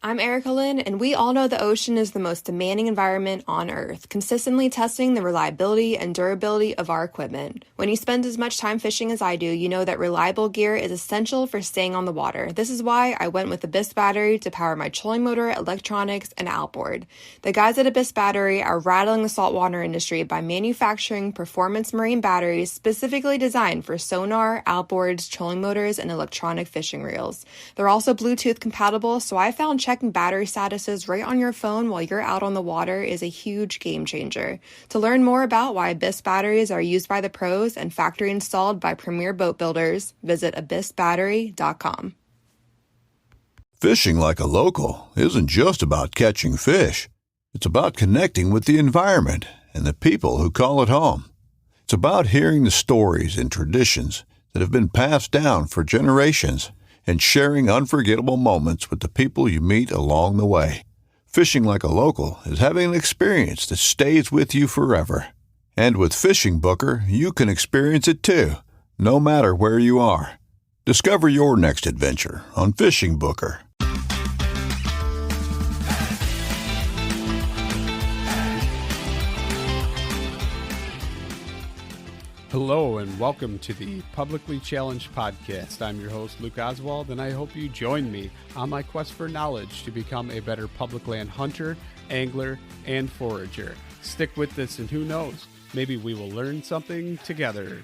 I'm Erica Lynn, and we all know the ocean is the most demanding environment on Earth, consistently testing the reliability and durability of our equipment. When you spend as much time fishing as I do, you know that reliable gear is essential for staying on the water. This is why I went with the Abyss battery to power my trolling motor, electronics, and outboard. The guys at Abyss Battery are rattling the saltwater industry by manufacturing performance marine batteries specifically designed for sonar, outboards, trolling motors, and electronic fishing reels. They're also Bluetooth compatible, so I found checking battery statuses right on your phone while you're out on the water is a huge game changer. To learn more about why Abyss batteries are used by the pros and factory installed by premier boat builders, visit abyssbattery.com. Fishing like a local isn't just about catching fish. It's about connecting with the environment and the people who call it home. It's about hearing the stories and traditions that have been passed down for generations and sharing unforgettable moments with the people you meet along the way. Fishing like a local is having an experience that stays with you forever. And with Fishing Booker, you can experience it too, no matter where you are. Discover your next adventure on Fishing Booker. Hello and welcome to the Publicly Challenged Podcast. I'm your host, Luke Oswald, and I hope you join me on my quest for knowledge to become a better public land hunter, angler, and forager. Stick with this and who knows, maybe we will learn something together.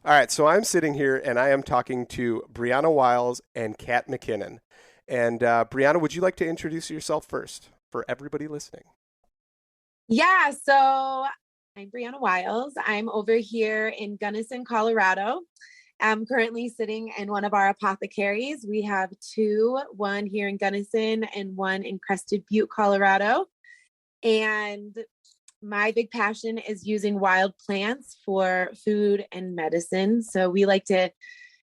All right, so I'm sitting here and I am talking to Briana Wiles and Kat Mackinnon. And Briana, would you like to introduce yourself first for everybody listening? Yeah, so I'm Briana Wiles. I'm over here in Gunnison, Colorado. I'm currently sitting in one of our apothecaries. We have two, one here in Gunnison and one in Crested Butte, Colorado. And my big passion is using wild plants for food and medicine. So we like to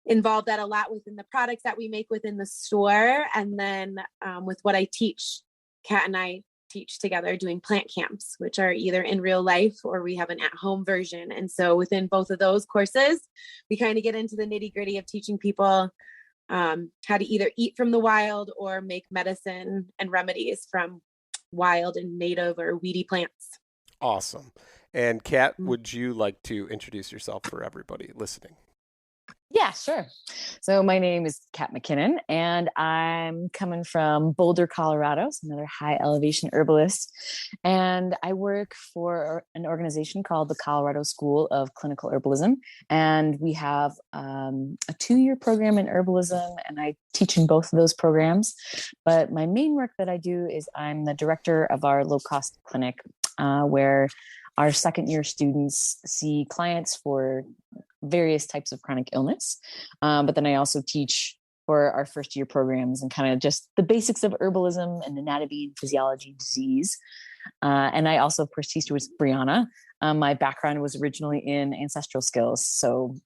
involve that a lot within the products that we make within the store. And then with what I teach, Kat and I teach together doing plant camps, which are either in real life or we have an at-home version. And so within both of those courses, we kind of get into the nitty-gritty of teaching people how to either eat from the wild or make medicine and remedies from wild and native or weedy plants. Awesome. And Kat, would you like to introduce yourself for everybody listening? Yeah, sure. So my name is Kat Mackinnon, and I'm coming from Boulder, Colorado. So another high elevation herbalist. And I work for an organization called the Colorado School of Clinical Herbalism. And we have a 2-year program in herbalism, and I teach in both of those programs. But my main work that I do is I'm the director of our low-cost clinic, where our second-year students see clients for various types of chronic illness. But then I also teach for our first year programs and kind of just the basics of herbalism and anatomy and physiology disease. And I also, of course, teach with Briana. My background was originally in ancestral skills. So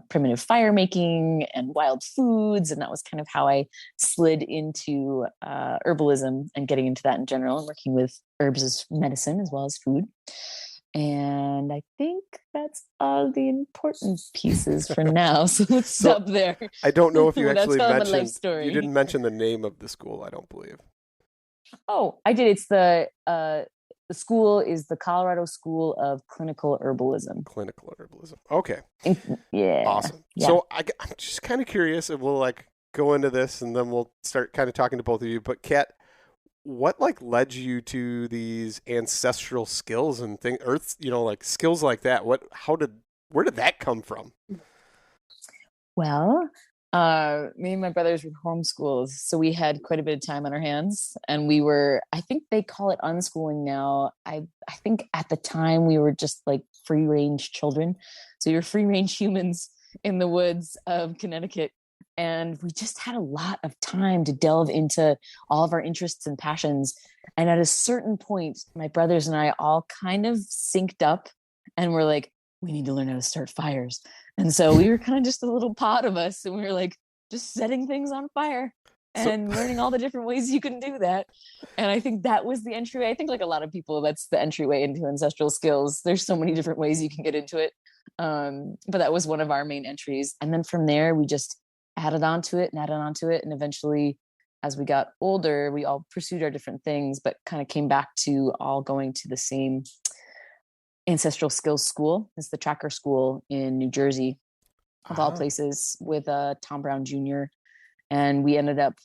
primitive fire making and wild foods. And that was kind of how I slid into herbalism and getting into that in general and working with herbs as medicine as well as food. And I think that's all the important pieces for now. So let's stop there. I don't know if you actually mentioned, you didn't mention the name of the school, I don't believe. Oh, I did. It's the school is the Colorado School of Clinical Herbalism. Clinical Herbalism. Okay. Yeah. Awesome. Yeah. So I'm just kind of curious, and we'll go into this and then we'll start kind of talking to both of you. But Kat, what led you to these ancestral skills and things, skills like that? Where did that come from? Well, me and my brothers were homeschooled, so we had quite a bit of time on our hands, and I think they call it unschooling now. I think at the time we were just like free range children. So you're free range humans in the woods of Connecticut. And we just had a lot of time to delve into all of our interests and passions. And at a certain point, my brothers and I all kind of synced up and were like, we need to learn how to start fires. And so we were kind of just a little pod of us. And we were like, just setting things on fire and learning all the different ways you can do that. And I think that was the entryway. I think like a lot of people, that's the entryway into ancestral skills. There's so many different ways you can get into it. But that was one of our main entries. And then from there, we just added on to it and added on to it. And eventually, as we got older, we all pursued our different things, but kind of came back to all going to the same ancestral skills school. It's the Tracker School in New Jersey, of all places, with Tom Brown Jr. And we ended up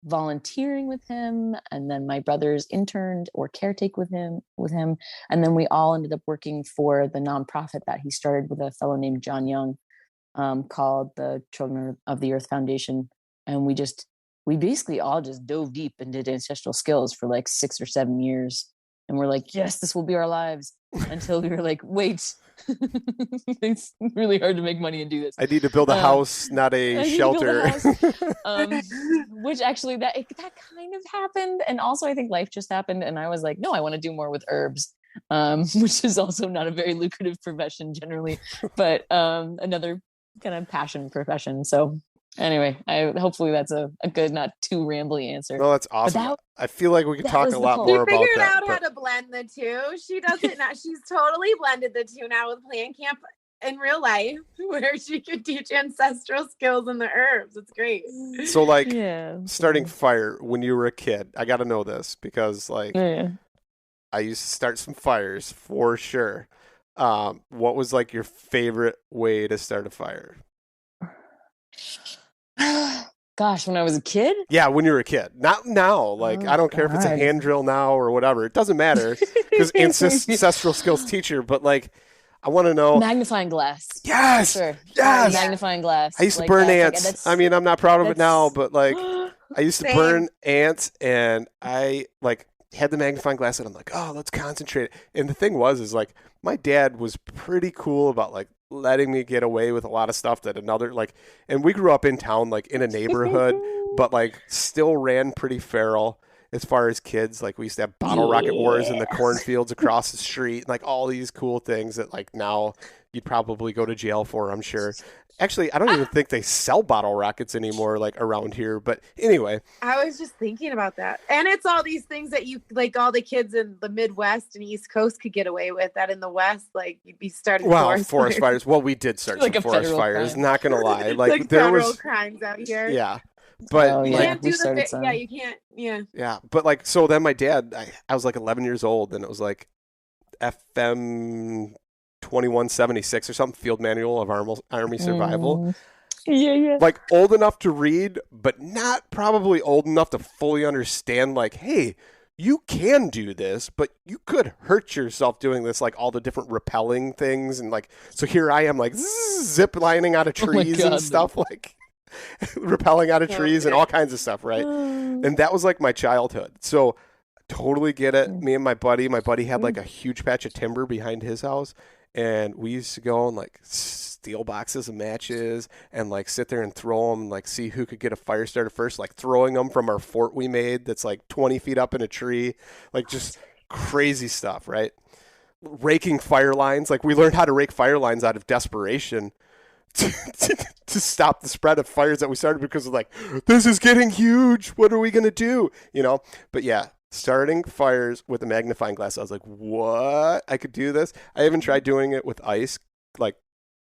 volunteering with him, and then my brothers interned or caretake with him, and then we all ended up working for the nonprofit that he started with a fellow named John Young, called the Children of the Earth Foundation. And we basically all just dove deep and did ancestral skills for like 6 or 7 years, and we're like, yes, this will be our lives, until we were like, wait, it's really hard to make money and do this. I need to build a house, not a shelter. Which actually that kind of happened. And also I think life just happened. And I was like, no, I want to do more with herbs, which is also not a very lucrative profession generally, but another kind of passion profession. So anyway, hopefully that's a good, not too rambly answer. No, that's awesome. I feel like we could talk a lot more about that. She figured out how to blend the two. She does it now. She's totally blended the two now with Plant Camp in real life, where she could teach ancestral skills and the herbs. It's great. So like starting fire when you were a kid, I got to know this because like I used to start some fires for sure. What was like your favorite way to start a fire? Gosh, when I was a kid? Yeah, when you were a kid. Not now. Like, I don't care if it's a hand drill now or whatever. It doesn't matter because ancestral skills teacher, but like, I want to know. Magnifying glass. Yes. Sure. Yes. Magnifying glass. I used to burn ants. I mean, I'm not proud of it now, but like, I used to burn ants, and I like had the magnifying glass, and I'm like, oh, let's concentrate. And the thing is like, my dad was pretty cool about like letting me get away with a lot of stuff that another like, and we grew up in town, like in a neighborhood, but like still ran pretty feral as far as kids. Like we used to have bottle rocket wars in the cornfields across the street, and like all these cool things that like now you'd probably go to jail for, I'm sure. Actually, I don't even think they sell bottle rockets anymore, like around here. But anyway, I was just thinking about that. And it's all these things that you like all the kids in the Midwest and East Coast could get away with, that in the West, like you'd be starting forest fires. Well, we did start like some forest fires. Crime. Not going to lie. Like there was crimes out here. Yeah. But you can't do you can't. Yeah. Yeah. But like, so then my dad, I was like 11 years old, and it was like FM 2176 or something, Field Manual of Army Survival. Yeah. Like old enough to read, but not probably old enough to fully understand, like, hey, you can do this, but you could hurt yourself doing this, like all the different rappelling things. And like, so here I am like zip lining out of trees and stuff, like rappelling out of trees and all kinds of stuff. Right. And that was like my childhood. So totally get it. Me and my buddy had like a huge patch of timber behind his house. And we used to go and like steal boxes of matches and like sit there and throw them and like see who could get a fire starter first, like throwing them from our fort we made that's like 20 feet up in a tree, like just crazy stuff, right? Raking fire lines. Like we learned how to rake fire lines out of desperation to stop the spread of fires that we started, because of like, this is getting huge. What are we going to do? You know, but yeah. Starting fires with a magnifying glass. I was like, what? I could do this? I even tried doing it with ice, like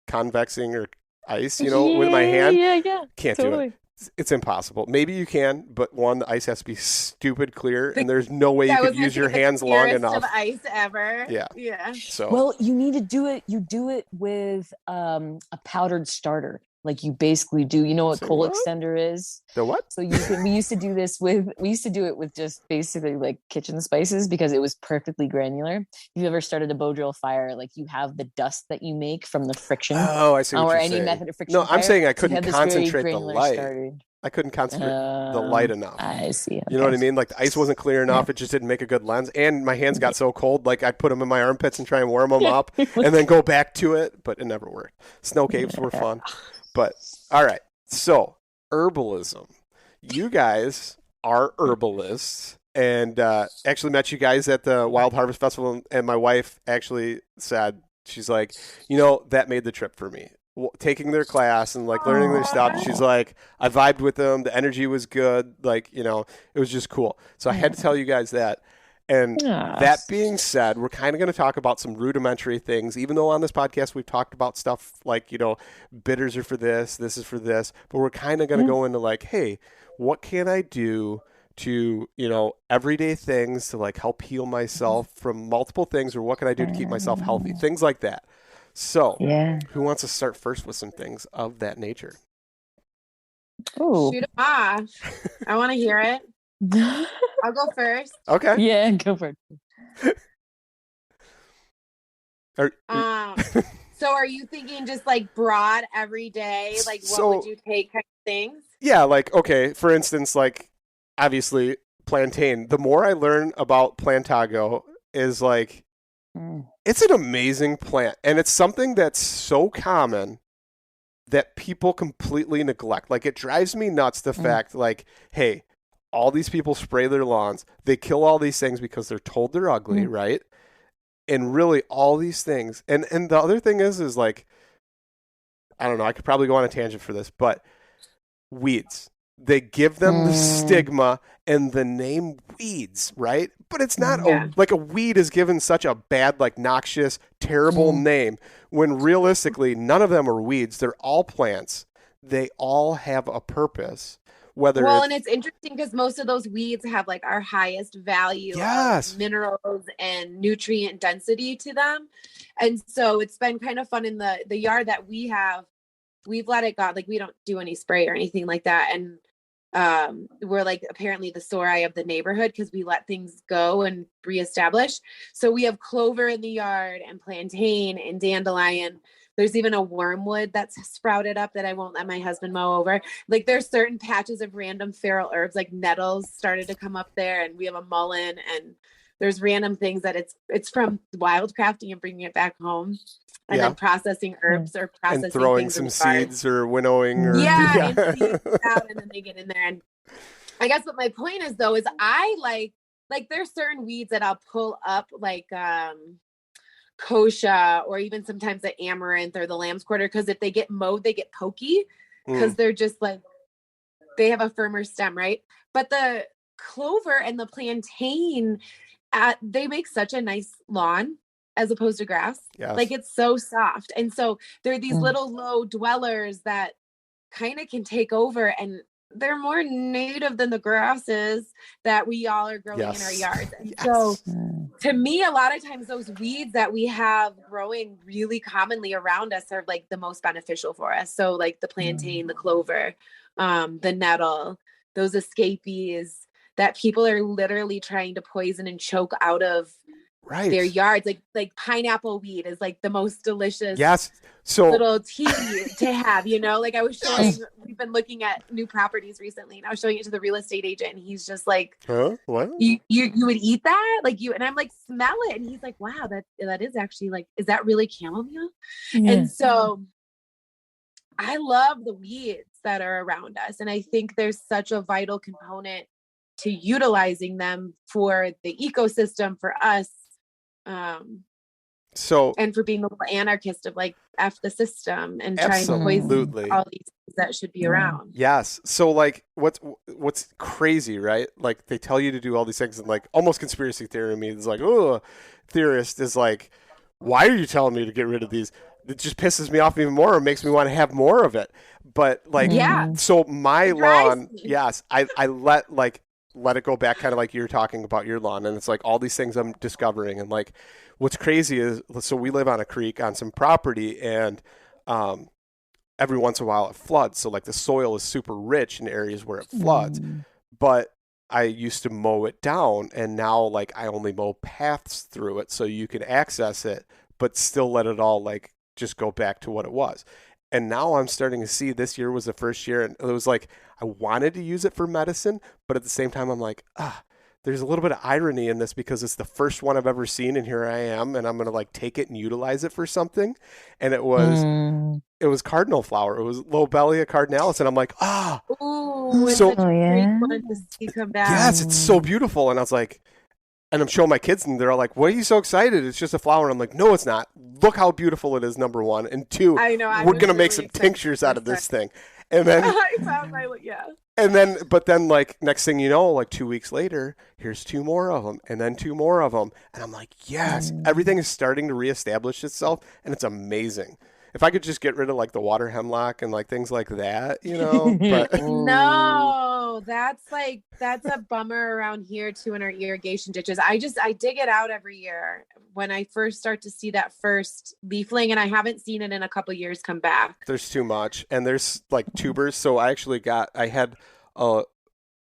convexing or ice, you know, with my hand. Yeah. Can't do it. It's impossible. Maybe you can, but one, the ice has to be stupid clear, and there's no way you could use your hands long enough. Of ice ever. Yeah. So well, you need to do it. You do it with a powdered starter. Like you basically do, you know what coal extender is? The what? So we used to do it with just basically like kitchen spices, because it was perfectly granular. If you've ever started a bow drill fire, like you have the dust that you make from the friction. Oh, I see what or you're any saying. Method of friction. No, I'm saying I So couldn't concentrate the light. I couldn't concentrate the light enough. I see. Okay. You know what I mean? Like the ice wasn't clear enough. It just didn't make a good lens. And my hands got so cold, like I'd put them in my armpits and try and warm them up and then go back to it. But it never worked. Snow caves were fun. But all right. So herbalism. You guys are herbalists. And actually met you guys at the Wild Harvest Festival. And my wife actually said, she's like, you know, that made the trip for me. Taking their class and like learning their stuff. She's like, I vibed with them. The energy was good. Like, you know, it was just cool. So I had to tell you guys that. And Ah. that being said, we're kind of going to talk about some rudimentary things, even though on this podcast we've talked about stuff like, bitters are for this is for this, but we're kind of going to go into like, hey, what can I do to, everyday things to like help heal myself from multiple things, or what can I do to keep myself healthy? Things like that. So who wants to start first with some things of that nature? Ooh. Shoot 'em off. I want to hear it. I'll go first. Okay. Yeah, go for it. So are you thinking just like broad every day? Like what would you take kind of things? Yeah, like, okay, for instance, like obviously plantain. The more I learn about plantago is like, it's an amazing plant. And it's something that's so common that people completely neglect. Like it drives me nuts, the fact like, hey, all these people spray their lawns. They kill all these things because they're told they're ugly, right? And really all these things. And the other thing is like, I don't know, I could probably go on a tangent for this, but weeds. They give them the stigma and the name weeds, right? But it's not like a weed is given such a bad, like noxious, terrible name when realistically none of them are weeds. They're all plants. They all have a purpose. And it's interesting because most of those weeds have like our highest value of minerals and nutrient density to them. And so it's been kind of fun in the yard that we have. We've let it go. Like we don't do any spray or anything like that. And we're like apparently the sore eye of the neighborhood because we let things go and reestablish. So we have clover in the yard and plantain and dandelion. There's even a wormwood that's sprouted up that I won't let my husband mow over. Like there's certain patches of random feral herbs, like nettles started to come up there, and we have a mullein, and there's random things that it's from wildcrafting and bringing it back home. And then processing herbs or processing and throwing things some seeds or winnowing or and seeds out, and then they get in there. And I guess what my point is though is I like there's certain weeds that I'll pull up like kochia or even sometimes the amaranth or the lamb's quarter, because if they get mowed they get pokey because they're just like they have a firmer stem, right? But the clover and the plantain they make such a nice lawn as opposed to grass. Like it's so soft. And so they're these little low dwellers that kind of can take over, and they're more native than the grasses that we all are growing in our yards. And so to me, a lot of times those weeds that we have growing really commonly around us are like the most beneficial for us. So like the plantain, the clover, the nettle, those escapees that people are literally trying to poison and choke out of their yards. Like pineapple weed is like the most delicious little tea to have, like I was showing, we've been looking at new properties recently, and I was showing it to the real estate agent, and he's just like, what? You would eat that? Like and I'm like, smell it. And he's like, wow, that is actually like, is that really chamomile? And so I love the weeds that are around us. And I think there's such a vital component to utilizing them for the ecosystem, for us. And for being a little anarchist of like F the system and trying to poison all these things that should be around. Yes. So like what's crazy, right? Like they tell you to do all these things, and like almost conspiracy theory me is like, theorist is like, why are you telling me to get rid of these? It just pisses me off even more, or makes me want to have more of it. But like, so my lawn, I let it go back, kind of like you're talking about your lawn, and it's like all these things I'm discovering. And like what's crazy is, so we live on a creek on some property, and every once in a while it floods, so like the soil is super rich in areas where it floods. But I used to mow it down, and now like I only mow paths through it so you can access it, but still let it all like just go back to what it was. And now I'm starting to see, this year was the first year, and it was like I wanted to use it for medicine, but at the same time I'm like, there's a little bit of irony in this because it's the first one I've ever seen, and here I am, and I'm going to like take it and utilize it for something. And it was cardinal flower. It was Lobelia cardinalis, and I'm like, Ooh, it's such a great one to see come back. Yes, it's so beautiful. And I was like, and I'm showing my kids, and they're all like, "What are you so excited? It's just a flower." And I'm like, "No, it's not. Look how beautiful it is. Number one, and two, I know. we're gonna make some tinctures out of this thing." And then, but then, like next thing you know, like 2 weeks later, here's 2 more of them, and then 2 more of them, and I'm like, yes, everything is starting to reestablish itself, and it's amazing. If I could just get rid of like the water hemlock and like things like that, but no, that's a bummer around here too in our irrigation ditches. I dig it out every year when I first start to see that first leafling, and I haven't seen it in a couple years come back. There's too much, and there's like tubers. So I had a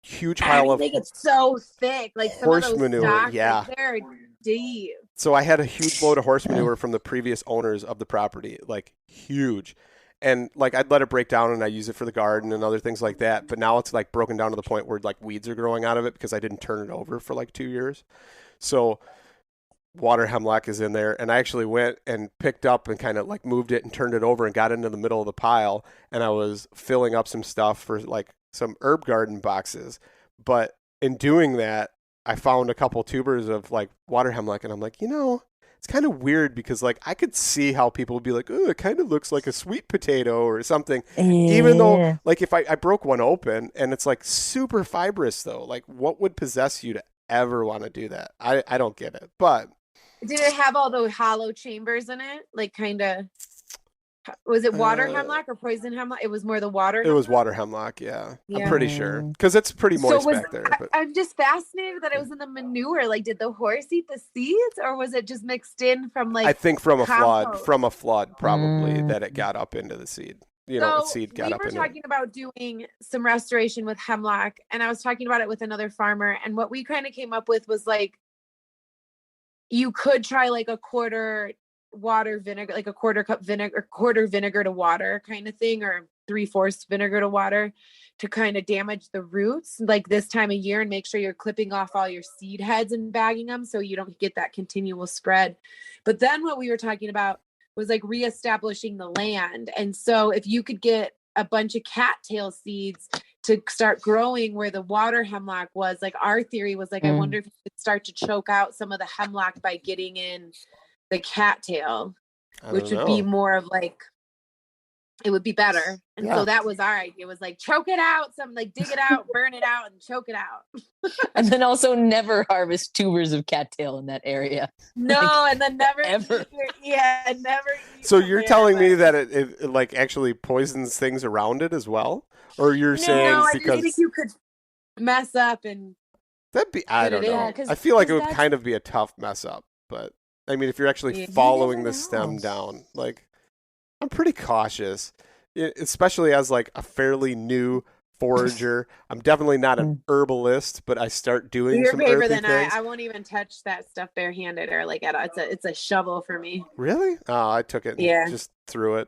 huge pile of. It's so thick, like horse some of those manure. stalks, Yeah, like, they're deep. So I had a huge load of horse manure from the previous owners of the property, like huge. And like I'd let it break down and I use it for the garden and other things like that. But now it's like broken down to the point where like weeds are growing out of it because I didn't turn it over for like 2 years. So water hemlock is in there. And I actually went and picked up and kind of like moved it and turned it over and got into the middle of the pile. And I was filling up some stuff for like some herb garden boxes. But in doing that, I found a couple tubers of like water hemlock, and I'm like, it's kind of weird because like I could see how people would be like, oh, it kind of looks like a sweet potato or something. Yeah. Even though like if I broke one open and it's like super fibrous though, like what would possess you to ever want to do that? I don't get it. But did it have all those hollow chambers in it? Like kind of. Was it water hemlock or poison hemlock? It was more the water. It was water hemlock, yeah. I'm pretty sure because it's pretty moist back there. But I'm just fascinated that it was in the manure. Like, did the horse eat the seeds, or was it just mixed in from like? I think from a flood, probably that it got up into the seed. The seed got up into it. We were talking about doing some restoration with hemlock, and I was talking about it with another farmer, and what we kind of came up with was like, you could try like a quarter water vinegar, like a quarter cup vinegar, quarter vinegar to water kind of thing, or 3/4 vinegar to water to kind of damage the roots like this time of year, and make sure you're clipping off all your seed heads and bagging them so you don't get that continual spread. But then what we were talking about was like reestablishing the land. And so if you could get a bunch of cattail seeds to start growing where the water hemlock was, like our theory was like, I wonder if you could start to choke out some of the hemlock by getting in the cattail, which would be more of like, it would be better. And so that was our idea, was like choke it out, like dig it out, burn it out, and choke it out. And then also never harvest tubers of cattail in that area. No, and then never ever. Never. So you're telling me that it like actually poisons things around it as well? Or you're saying because I think you could mess up and that'd be, I don't know. I feel like it would kind of be a tough mess up, but I mean, if you're actually following the stem down, like I'm pretty cautious, especially as like a fairly new forager. I'm definitely not an herbalist, but I start doing some earthy things. I won't even touch that stuff barehanded or like it's a shovel for me. Really? Oh, I took it and just threw it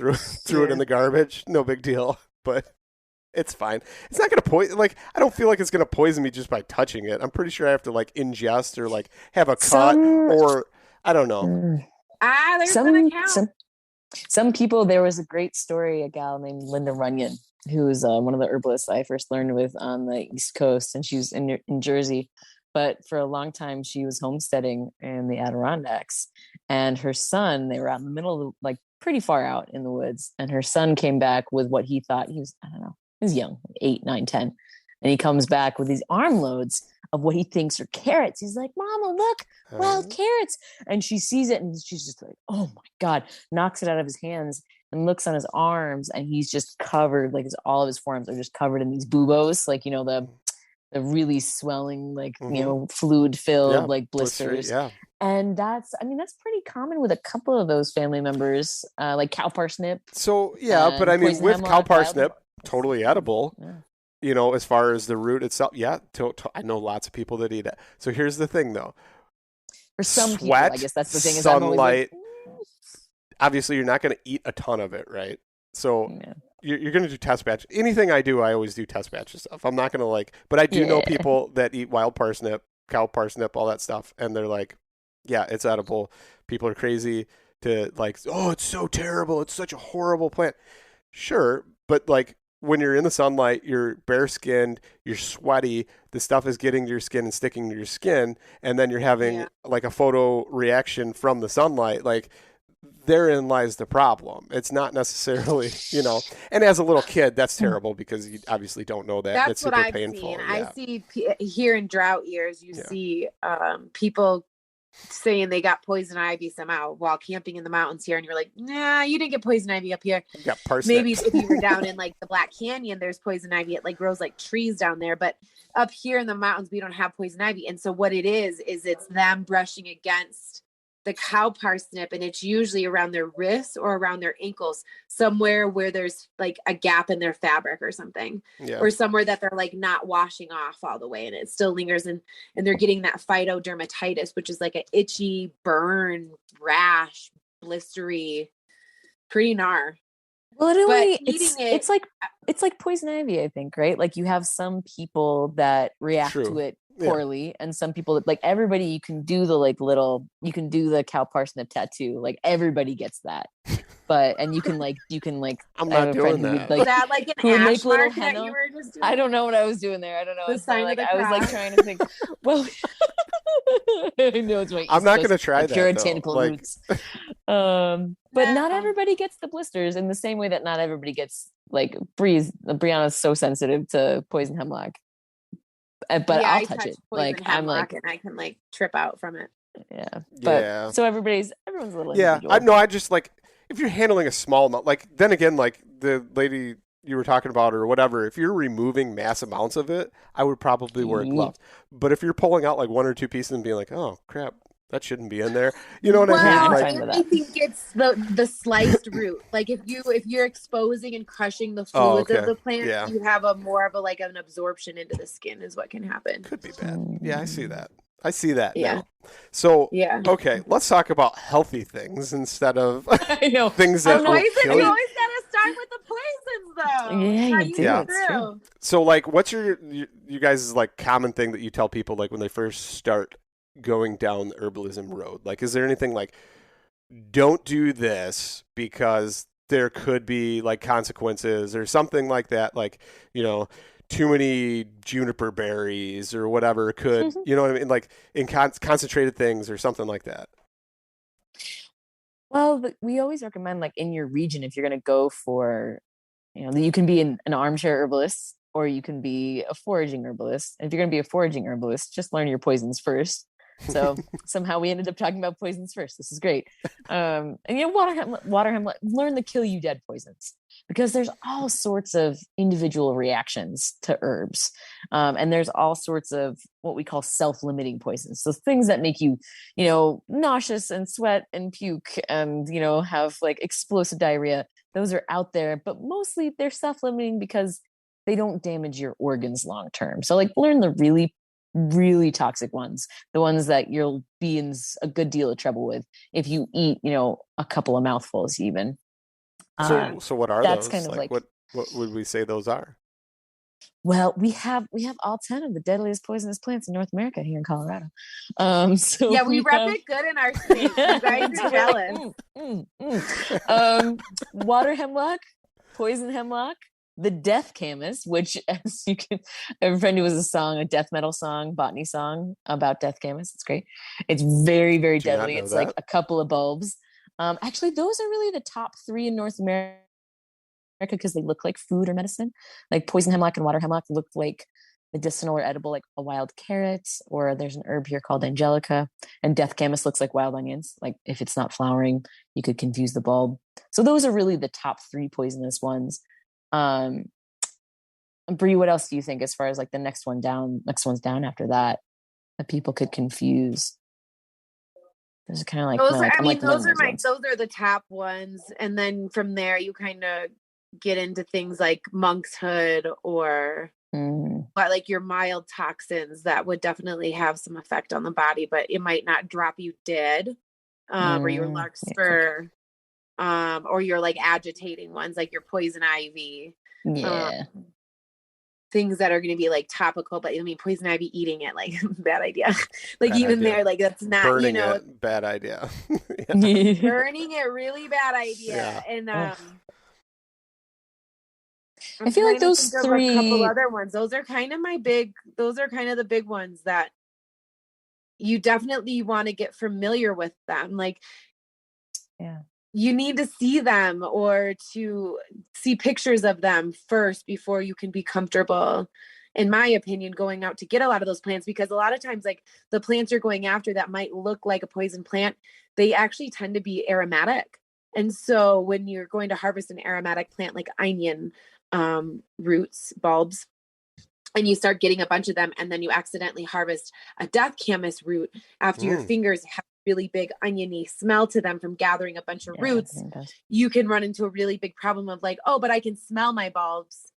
in the garbage. No big deal, but it's fine. It's not going to poison. Like, I don't feel like it's going to poison me just by touching it. I'm pretty sure I have to like ingest or like have a cut or I don't know. There's an account. Some people, there was a great story, a gal named Linda Runyon, who was one of the herbalists I first learned with on the East Coast, and she was in Jersey. But for a long time, she was homesteading in the Adirondacks. And her son, they were out in the middle of like pretty far out in the woods. And her son came back with what he thought he was, I don't know, he was young, 8, 9, 10. And he comes back with these armloads of what he thinks are carrots. He's like, Mama, look, wild carrots. And she sees it and she's just like, oh my God, knocks it out of his hands and looks on his arms. And he's just covered, like all of his forearms are just covered in these buboes, like, the really swelling, like, fluid filled, like blisters. Yeah. And that's pretty common with a couple of those family members, like cow parsnip. So, yeah, but I mean, with cow parsnip, totally edible. Yeah. As far as the root itself, I know lots of people that eat it. So here's the thing, though. For some people, I guess that's the thing. Sunlight. Obviously, you're not going to eat a ton of it, right? So you're going to do test batch. Anything I do, I always do test batch of stuff. I'm not going to but I do know people that eat wild parsnip, cow parsnip, all that stuff, and they're like, yeah, it's edible. People are crazy to like, oh, it's so terrible. It's such a horrible plant. Sure, but like, when you're in the sunlight, you're bare skinned, you're sweaty, the stuff is getting to your skin and sticking to your skin, and then you're having like a photo reaction from the sunlight. Like, therein lies the problem. It's not necessarily, and as a little kid, that's terrible because you obviously don't know that. That's it's what super I've painful. seen. Yeah. I see here in drought years, you see people saying they got poison ivy somehow while camping in the mountains here, and you're like, nah, you didn't get poison ivy up here. You got parsnips. Maybe if you were down in like the Black Canyon, there's poison ivy. It like grows like trees down there, but up here in the mountains, we don't have poison ivy. And so what it is it's them brushing against the cow parsnip, and it's usually around their wrists or around their ankles, somewhere where there's like a gap in their fabric or something, or somewhere that they're like not washing off all the way and it still lingers, and they're getting that phytodermatitis, which is like an itchy burn, rash, blistery, pretty gnar. Literally, it's like poison ivy, I think, right? Like, you have some people that react to it poorly, and some people that, like, everybody, you can do the cow parsnip tattoo, like everybody gets that. But and you can I'm not doing that. Would that like an ash mark that you were just doing? I don't know what I was doing there. I don't know. The sign of the I was like trying to think. Well, I know it's my. I'm not going to try that. Puritanical roots. But not everybody gets the blisters in the same way that not everybody gets, like, Briana's so sensitive to poison hemlock. But I'll touch it. Like, I'm like, and I can like trip out from it. Yeah. But so everyone's a little individual. I just like, if you're handling a small amount, like, then again, like the lady you were talking about or whatever, if you're removing mass amounts of it, I would probably wear gloves. But if you're pulling out like one or two pieces and being like, oh crap, that shouldn't be in there, you know what I mean? Like, I think it's the sliced root. Like, if you're exposing and crushing the fluids of the plant, you have more of an absorption into the skin is what can happen. Could be bad. Yeah, I see that. Now. So, okay, let's talk about healthy things instead of things that will kill you. You always got to start with the poisons, though. Yeah, you do. That's true. So, like, what's you guys' like common thing that you tell people, like, when they first start going down the herbalism road? Like, is there anything like, don't do this because there could be like consequences or something like that? Like, too many juniper berries or whatever could, you know what I mean? Like, in concentrated things or something like that. Well, we always recommend, like, in your region, if you're going to go for, you can be an armchair herbalist or you can be a foraging herbalist. And if you're going to be a foraging herbalist, just learn your poisons first. So somehow we ended up talking about poisons first. This is great. And water hemlock, learn the kill you dead poisons, because there's all sorts of individual reactions to herbs. And there's all sorts of what we call self-limiting poisons. So things that make you, nauseous and sweat and puke and, have like explosive diarrhea. Those are out there, but mostly they're self-limiting because they don't damage your organs long-term. So, like, learn the really, really toxic ones, the ones that you'll be in a good deal of trouble with if you eat, a couple of mouthfuls even. So what are that's those? Kind of like what would we say those are? Well, we have all 10 of the deadliest poisonous plants in North America here in Colorado. So yeah, we rep it good in our state. You guys are jealous. Water hemlock, poison hemlock, the death camas, which, as you can, I have a friend who was a death metal song, botany song about death camas. It's great. It's very, very deadly. It's like a couple of bulbs. Actually, those are really the top 3 in North America because they look like food or medicine. Like poison hemlock and water hemlock look like medicinal or edible, like a wild carrot, or there's an herb here called angelica. And death camas looks like wild onions. Like, if it's not flowering, you could confuse the bulb. So those are really the top 3 poisonous ones. Bree, what else do you think as far as like the next one's down after that people could confuse? Those are kind of like those are the top ones, and then from there you kind of get into things like monkshood or but like your mild toxins that would definitely have some effect on the body, but it might not drop you dead, or your larkspur, or your like agitating ones like your poison ivy. Things that are going to be like topical, but I mean, poison ivy, eating it, like, bad idea. Like, bad even idea. There, like, that's not, burning it, bad idea. Burning it, really bad idea. Yeah. And I'm I feel like trying to those think of a couple three, other ones. Those are kind of the big ones that you definitely want to get familiar with them. Like, yeah. you need to see them or to see pictures of them first before you can be comfortable, in my opinion, going out to get a lot of those plants, because a lot of times, like, the plants you're going after that might look like a poison plant, they actually tend to be aromatic. And so when you're going to harvest an aromatic plant like onion roots, bulbs, and you start getting a bunch of them, and then you accidentally harvest a death camas root after your fingers have really big oniony smell to them from gathering a bunch of roots, you can run into a really big problem of like, oh, but I can smell my bulbs.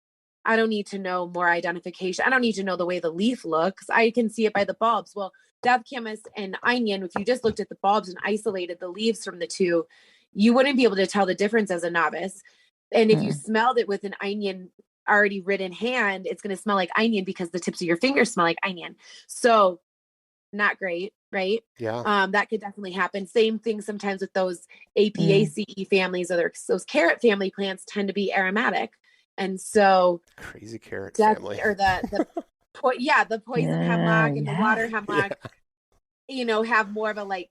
I don't need to know more identification. I don't need to know the way the leaf looks. I can see it by the bulbs. Well, death camas and onion, if you just looked at the bulbs and isolated the leaves from the two, you wouldn't be able to tell the difference as a novice. And if you smelled it with an onion already rid in hand, it's going to smell like onion because the tips of your fingers smell like onion. So not great, right? Yeah. That could definitely happen. Same thing sometimes with those APACE families, or those carrot family plants tend to be aromatic. And so crazy carrot family. Or the poison hemlock and the water hemlock, have more of a like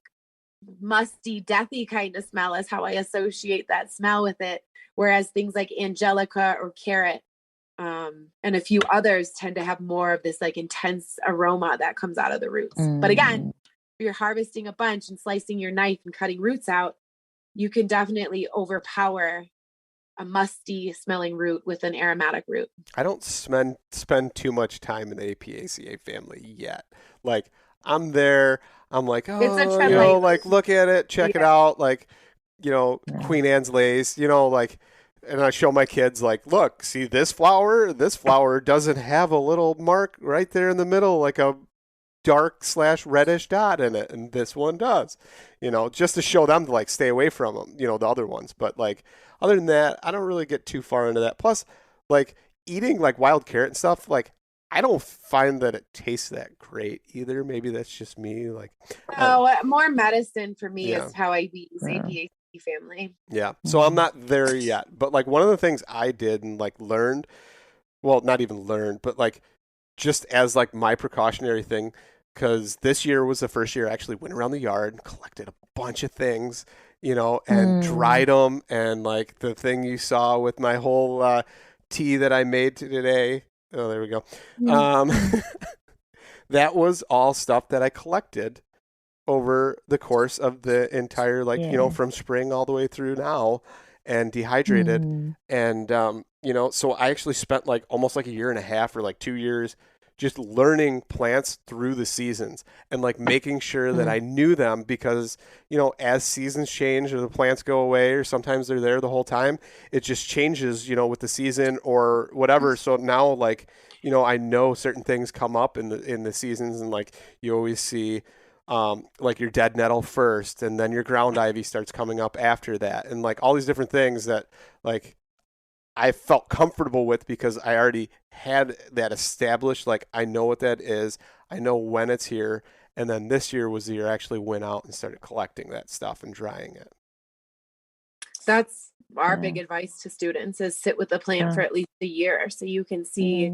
musty, deathy kind of smell is how I associate that smell with it. Whereas things like angelica or carrot, and a few others tend to have more of this like intense aroma that comes out of the roots. But again, if you're harvesting a bunch and slicing your knife and cutting roots out, you can definitely overpower a musty smelling root with an aromatic root. I don't spend too much time in the APACA family yet. Like, I'm there, I'm like, oh, it's a trend, like look at it, check it out, like, Queen Anne's lace, like, and I show my kids, like, look, see this flower doesn't have a little mark right there in the middle, like a dark/reddish dot in it, and this one does, just to show them to like stay away from them, the other ones. But like, other than that, I don't really get too far into that. Plus, like, eating like wild carrot and stuff, like, I don't find that it tastes that great either. Maybe that's just me. Like, more medicine for me is how I use APAC family. Yeah. So I'm not there yet. But like, one of the things I did and like learned, well, not even learned, but like just as like my precautionary thing, because this year was the first year I actually went around the yard and collected a bunch of things, and dried them. And like the thing you saw with my whole tea that I made today. Oh, there we go. That was all stuff that I collected over the course of the entire, like, from spring all the way through now, and dehydrated. And, so I actually spent like almost like a year and a half or like 2 years just learning plants through the seasons and like making sure that I knew them, because, as seasons change or the plants go away, or sometimes they're there the whole time, it just changes, with the season or whatever. So now, like, I know certain things come up in the seasons, and like you always see, like your dead nettle first, and then your ground ivy starts coming up after that, and like all these different things that like I felt comfortable with because I already had that established. Like, I know what that is, I know when it's here. And then this year was the year I actually went out and started collecting that stuff and drying it. That's our big advice to students, is sit with the plant for at least a year so you can see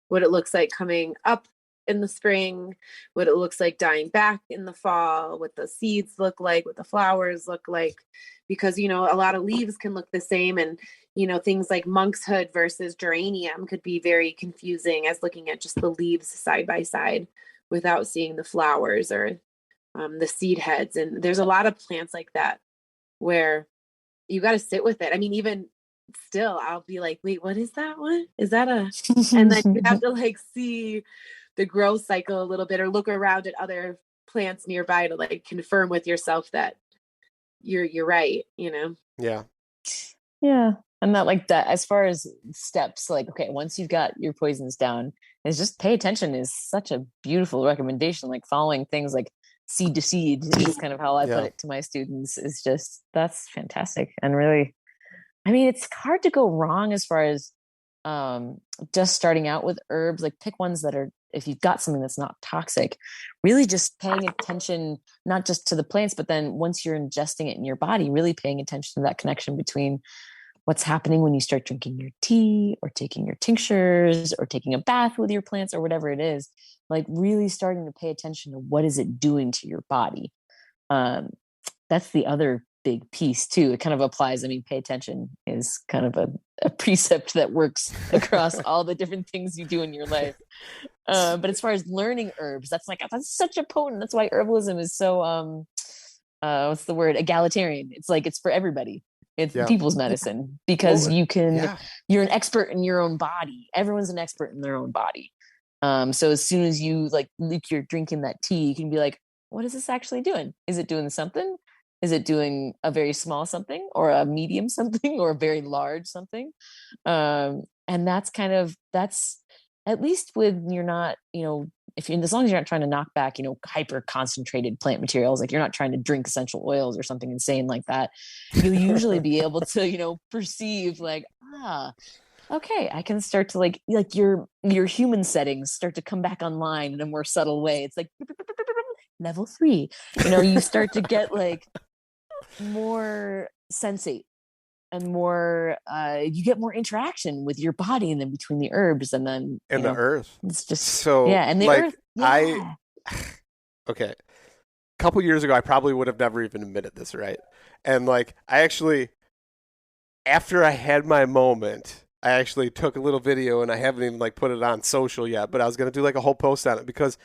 what it looks like coming up in the spring, what it looks like dying back in the fall, what the seeds look like, what the flowers look like, because a lot of leaves can look the same, and things like monkshood versus geranium could be very confusing as looking at just the leaves side by side without seeing the flowers or the seed heads. And there's a lot of plants like that where you got to sit with it. I mean, even still, I'll be like, wait, what is that one? Is that a, and then you have to like see the growth cycle a little bit, or look around at other plants nearby to like confirm with yourself that you're right, Yeah. Yeah. And that, like, that, as far as steps, like, okay, once you've got your poisons down, is just pay attention is such a beautiful recommendation. Like, following things like seed to seed is kind of how I put it to my students, is just, that's fantastic. And really, I mean, it's hard to go wrong as far as just starting out with herbs. Like, pick ones that are, if you've got something that's not toxic, really just paying attention, not just to the plants, but then once you're ingesting it in your body, really paying attention to that connection between what's happening when you start drinking your tea or taking your tinctures or taking a bath with your plants or whatever it is, like really starting to pay attention to what is it doing to your body. That's the other big piece too. It kind of applies. I mean, pay attention is kind of a precept that works across all the different things you do in your life. But as far as learning herbs, that's such a potent, that's why herbalism is so, what's the word? Egalitarian. It's like, it's for everybody. It's people's medicine because you're an expert in your own body. Everyone's an expert in their own body. So as soon as you you're drinking that tea, you can be like, what is this actually doing? Is it doing something? Is it doing a very small something or a medium something or a very large something? And that's at least with, you're not, as long as you're not trying to knock back, hyper concentrated plant materials, like you're not trying to drink essential oils or something insane like that, you'll usually be able to, perceive okay, I can start to your human settings start to come back online in a more subtle way. It's like level 3, you start to get more sensate and more, you get more interaction with your body and then between the herbs and then the earth. It's just so and the earth. Yeah. Okay. A couple years ago, I probably would have never even admitted this, right? And I actually, after I had my moment, I actually took a little video and I haven't even put it on social yet, but I was going to do a whole post on it because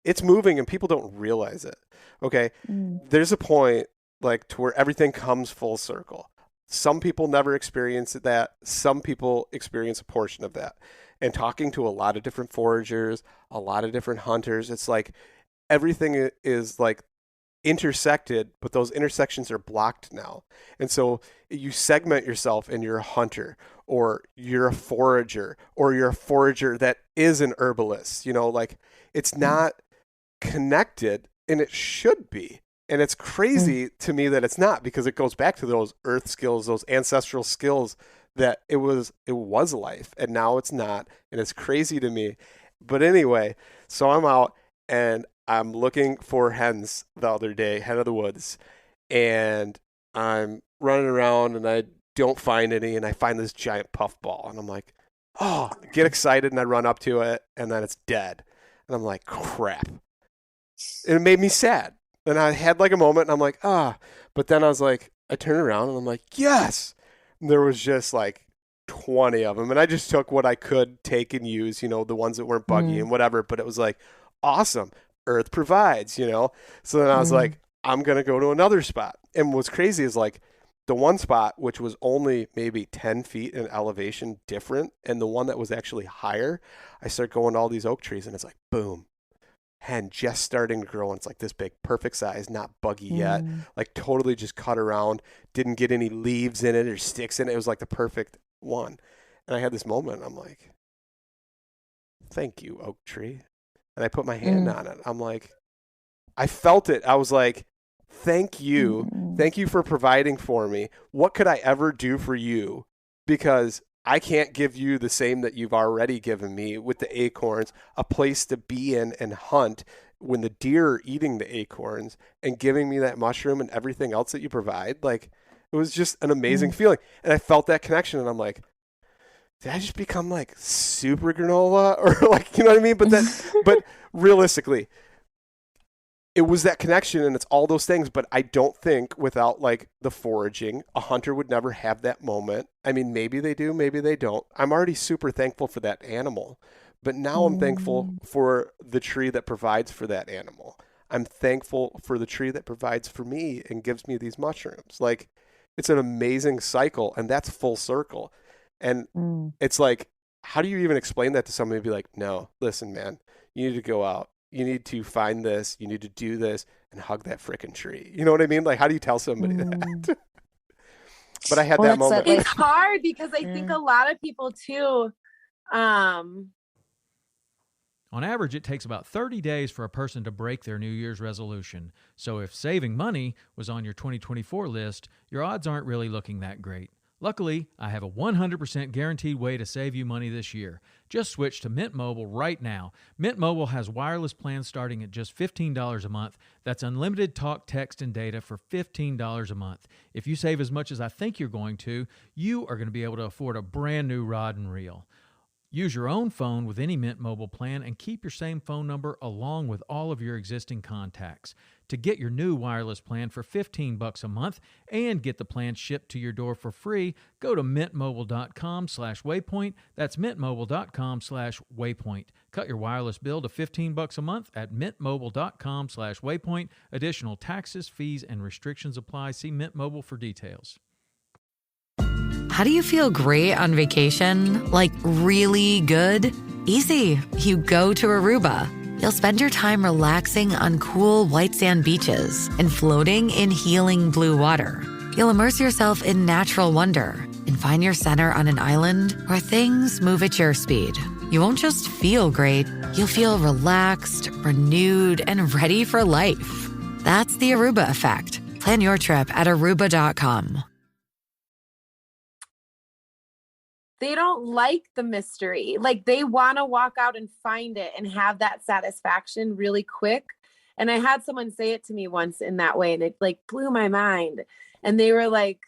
it's moving and people don't realize it. Okay. There's a point to where everything comes full circle. Some people never experience that. Some people experience a portion of that. And talking to a lot of different foragers, a lot of different hunters, it's everything is intersected, but those intersections are blocked now. And so you segment yourself and you're a hunter, or you're a forager, or you're a forager that is an herbalist. It's not connected, and it should be. And it's crazy to me that it's not, because it goes back to those earth skills, those ancestral skills that it was life, and now it's not. And it's crazy to me. But anyway, so I'm out and I'm looking for hens the other day, hen of the woods, and I'm running around and I don't find any, and I find this giant puffball, and I'm like, oh, I get excited, and I run up to it, and then it's dead. And I'm like, crap. And it made me sad. And I had a moment, and I'm like, but then I was like, I turned around and I'm like, yes. And there was just 20 of them. And I just took what I could take and use, the ones that weren't buggy and whatever. But it was awesome. Earth provides, So then I was like, I'm going to go to another spot. And what's crazy is the one spot, which was only maybe 10 feet in elevation different, and the one that was actually higher, I start going to all these oak trees, and it's boom. Hen just starting to grow, and it's this big, perfect size, not buggy yet, totally just cut around, didn't get any leaves in it or sticks in it. It was the perfect one. And I had this moment, I'm like, thank you, oak tree. And I put my hand on it. I'm like, I felt it. I was like, thank you. Thank you for providing for me. What could I ever do for you? Because I can't give you the same that you've already given me with the acorns, a place to be in and hunt when the deer are eating the acorns, and giving me that mushroom and everything else that you provide. It was just an amazing feeling. And I felt that connection, and I'm like, did I just become super granola, or you know what I mean? But realistically, it was that connection, and it's all those things. But I don't think without the foraging, a hunter would never have that moment. I mean, maybe they do, maybe they don't. I'm already super thankful for that animal, but now I'm thankful for the tree that provides for that animal. I'm thankful for the tree that provides for me and gives me these mushrooms. It's an amazing cycle, and that's full circle. And it's how do you even explain that to somebody and be like, no, listen, man, you need to go out. You need to find this. You need to do this and hug that frickin' tree. You know what I mean? How do you tell somebody that? But I had that moment. It's hard because I think a lot of people too. On average, it takes about 30 days for a person to break their New Year's resolution. So if saving money was on your 2024 list, your odds aren't really looking that great. Luckily, I have a 100% guaranteed way to save you money this year. Just switch to Mint Mobile right now. Mint Mobile has wireless plans starting at just $15 a month. That's unlimited talk, text, and data for $15 a month. If you save as much as I think you're going to, you are going to be able to afford a brand new rod and reel. Use your own phone with any Mint Mobile plan and keep your same phone number along with all of your existing contacts. To get your new wireless plan for $15 a month and get the plan shipped to your door for free, go to mintmobile.com/waypoint. That's mintmobile.com/waypoint. Cut your wireless bill to $15 a month at mintmobile.com/waypoint. Additional taxes, fees, and restrictions apply. See Mint Mobile for details. How do you feel great on vacation? Like really good? Easy. You go to Aruba. You'll spend your time relaxing on cool white sand beaches and floating in healing blue water. You'll immerse yourself in natural wonder and find your center on an island where things move at your speed. You won't just feel great, you'll feel relaxed, renewed, and ready for life. That's the Aruba effect. Plan your trip at aruba.com. They don't like the mystery. Like they want to walk out and find it and have that satisfaction really quick. And I had someone say it to me once in that way, and it like blew my mind. And they're like,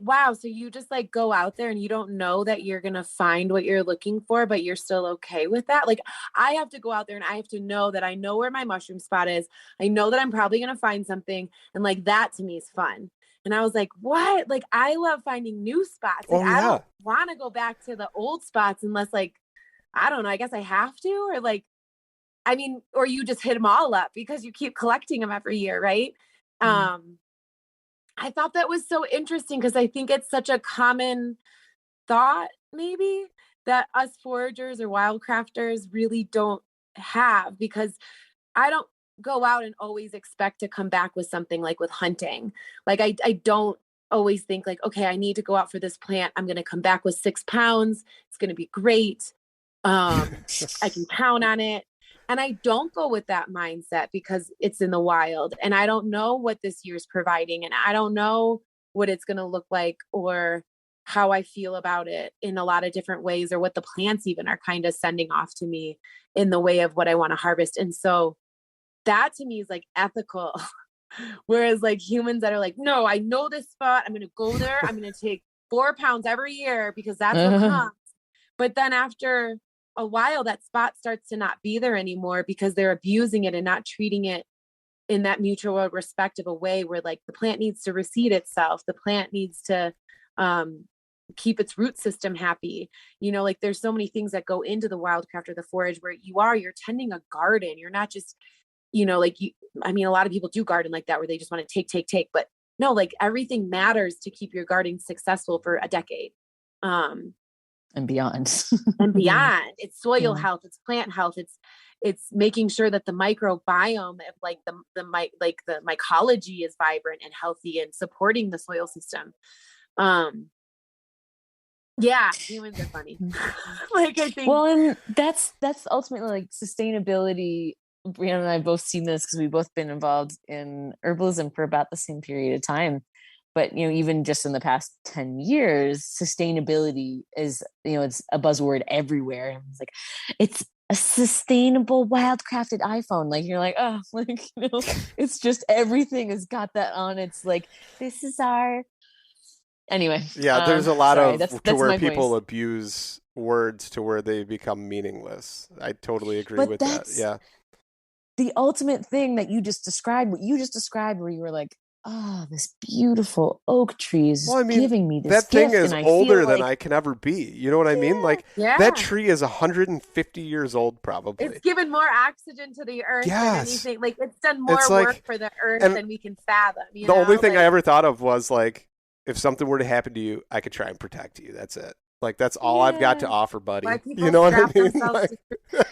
wow, so you just like go out there and you don't know that you're going to find what you're looking for, but you're still okay with that. Like I have to go out there and I have to know that I know where my mushroom spot is. I know that I'm probably going to find something. And like that to me is fun. And I was like, what? Like, I love finding new spots. Like, I don't want to go back to the old spots unless like, I don't know, I guess I have to, or like, I mean, or you just hit them all up because you keep collecting them every year. Right. I thought that was so interesting because I think it's such a common thought maybe that us foragers or wildcrafters really don't have, because I don't go out and always expect to come back with something. Like with hunting, like I don't always think like, okay, I need to go out for this plant, I'm going to come back with 6 pounds, it's going to be great, I can count on it. And I don't go with that mindset because it's in the wild and I don't know what this year's providing and I don't know what it's going to look like or how I feel about it in a lot of different ways, or what the plants even are kind of sending off to me in the way of what I want to harvest. And so that to me is like ethical. Whereas like humans that are like, no, I know this spot, I'm going to go there, I'm going to take 4 pounds every year because that's what comes. But then after a while, that spot starts to not be there anymore because they're abusing it and not treating it in that mutual respect of a way where like the plant needs to reseed itself. The plant needs to keep its root system happy. You know, like there's so many things that go into the wildcraft or the forage where you're tending a garden. You're not just, you know, like I mean, a lot of people do garden like that where they just want to take, but no, like everything matters to keep your garden successful for a decade. And beyond. And beyond. It's soil health, it's plant health, it's making sure that the microbiome of like the mycology is vibrant and healthy and supporting the soil system. Yeah, humans are funny. Like I think. Well, and that's ultimately like sustainability. Briana and I both seen this because we've both been involved in herbalism for about the same period of time. But, you know, even just in the past 10 years, sustainability is, you know, it's a buzzword everywhere. It's like, it's a sustainable wildcrafted iPhone. Like, you're like, oh, like, you know, it's just everything has got that on. It's like, this is our, anyway. Yeah, there's a lot where people abuse words to where they become meaningless. I totally agree with that. Yeah. The ultimate thing that you just described, where you were like, oh, this beautiful oak tree is giving me this that gift. Thing is older than I can ever be. You know what I mean? Like that tree is 150 years old, probably. It's given more oxygen to the earth than anything. Like it's done more work for the earth than we can fathom. The only thing I ever thought of was like, if something were to happen to you, I could try and protect you. That's it. Like that's all I've got to offer, buddy. You know what I mean? Like,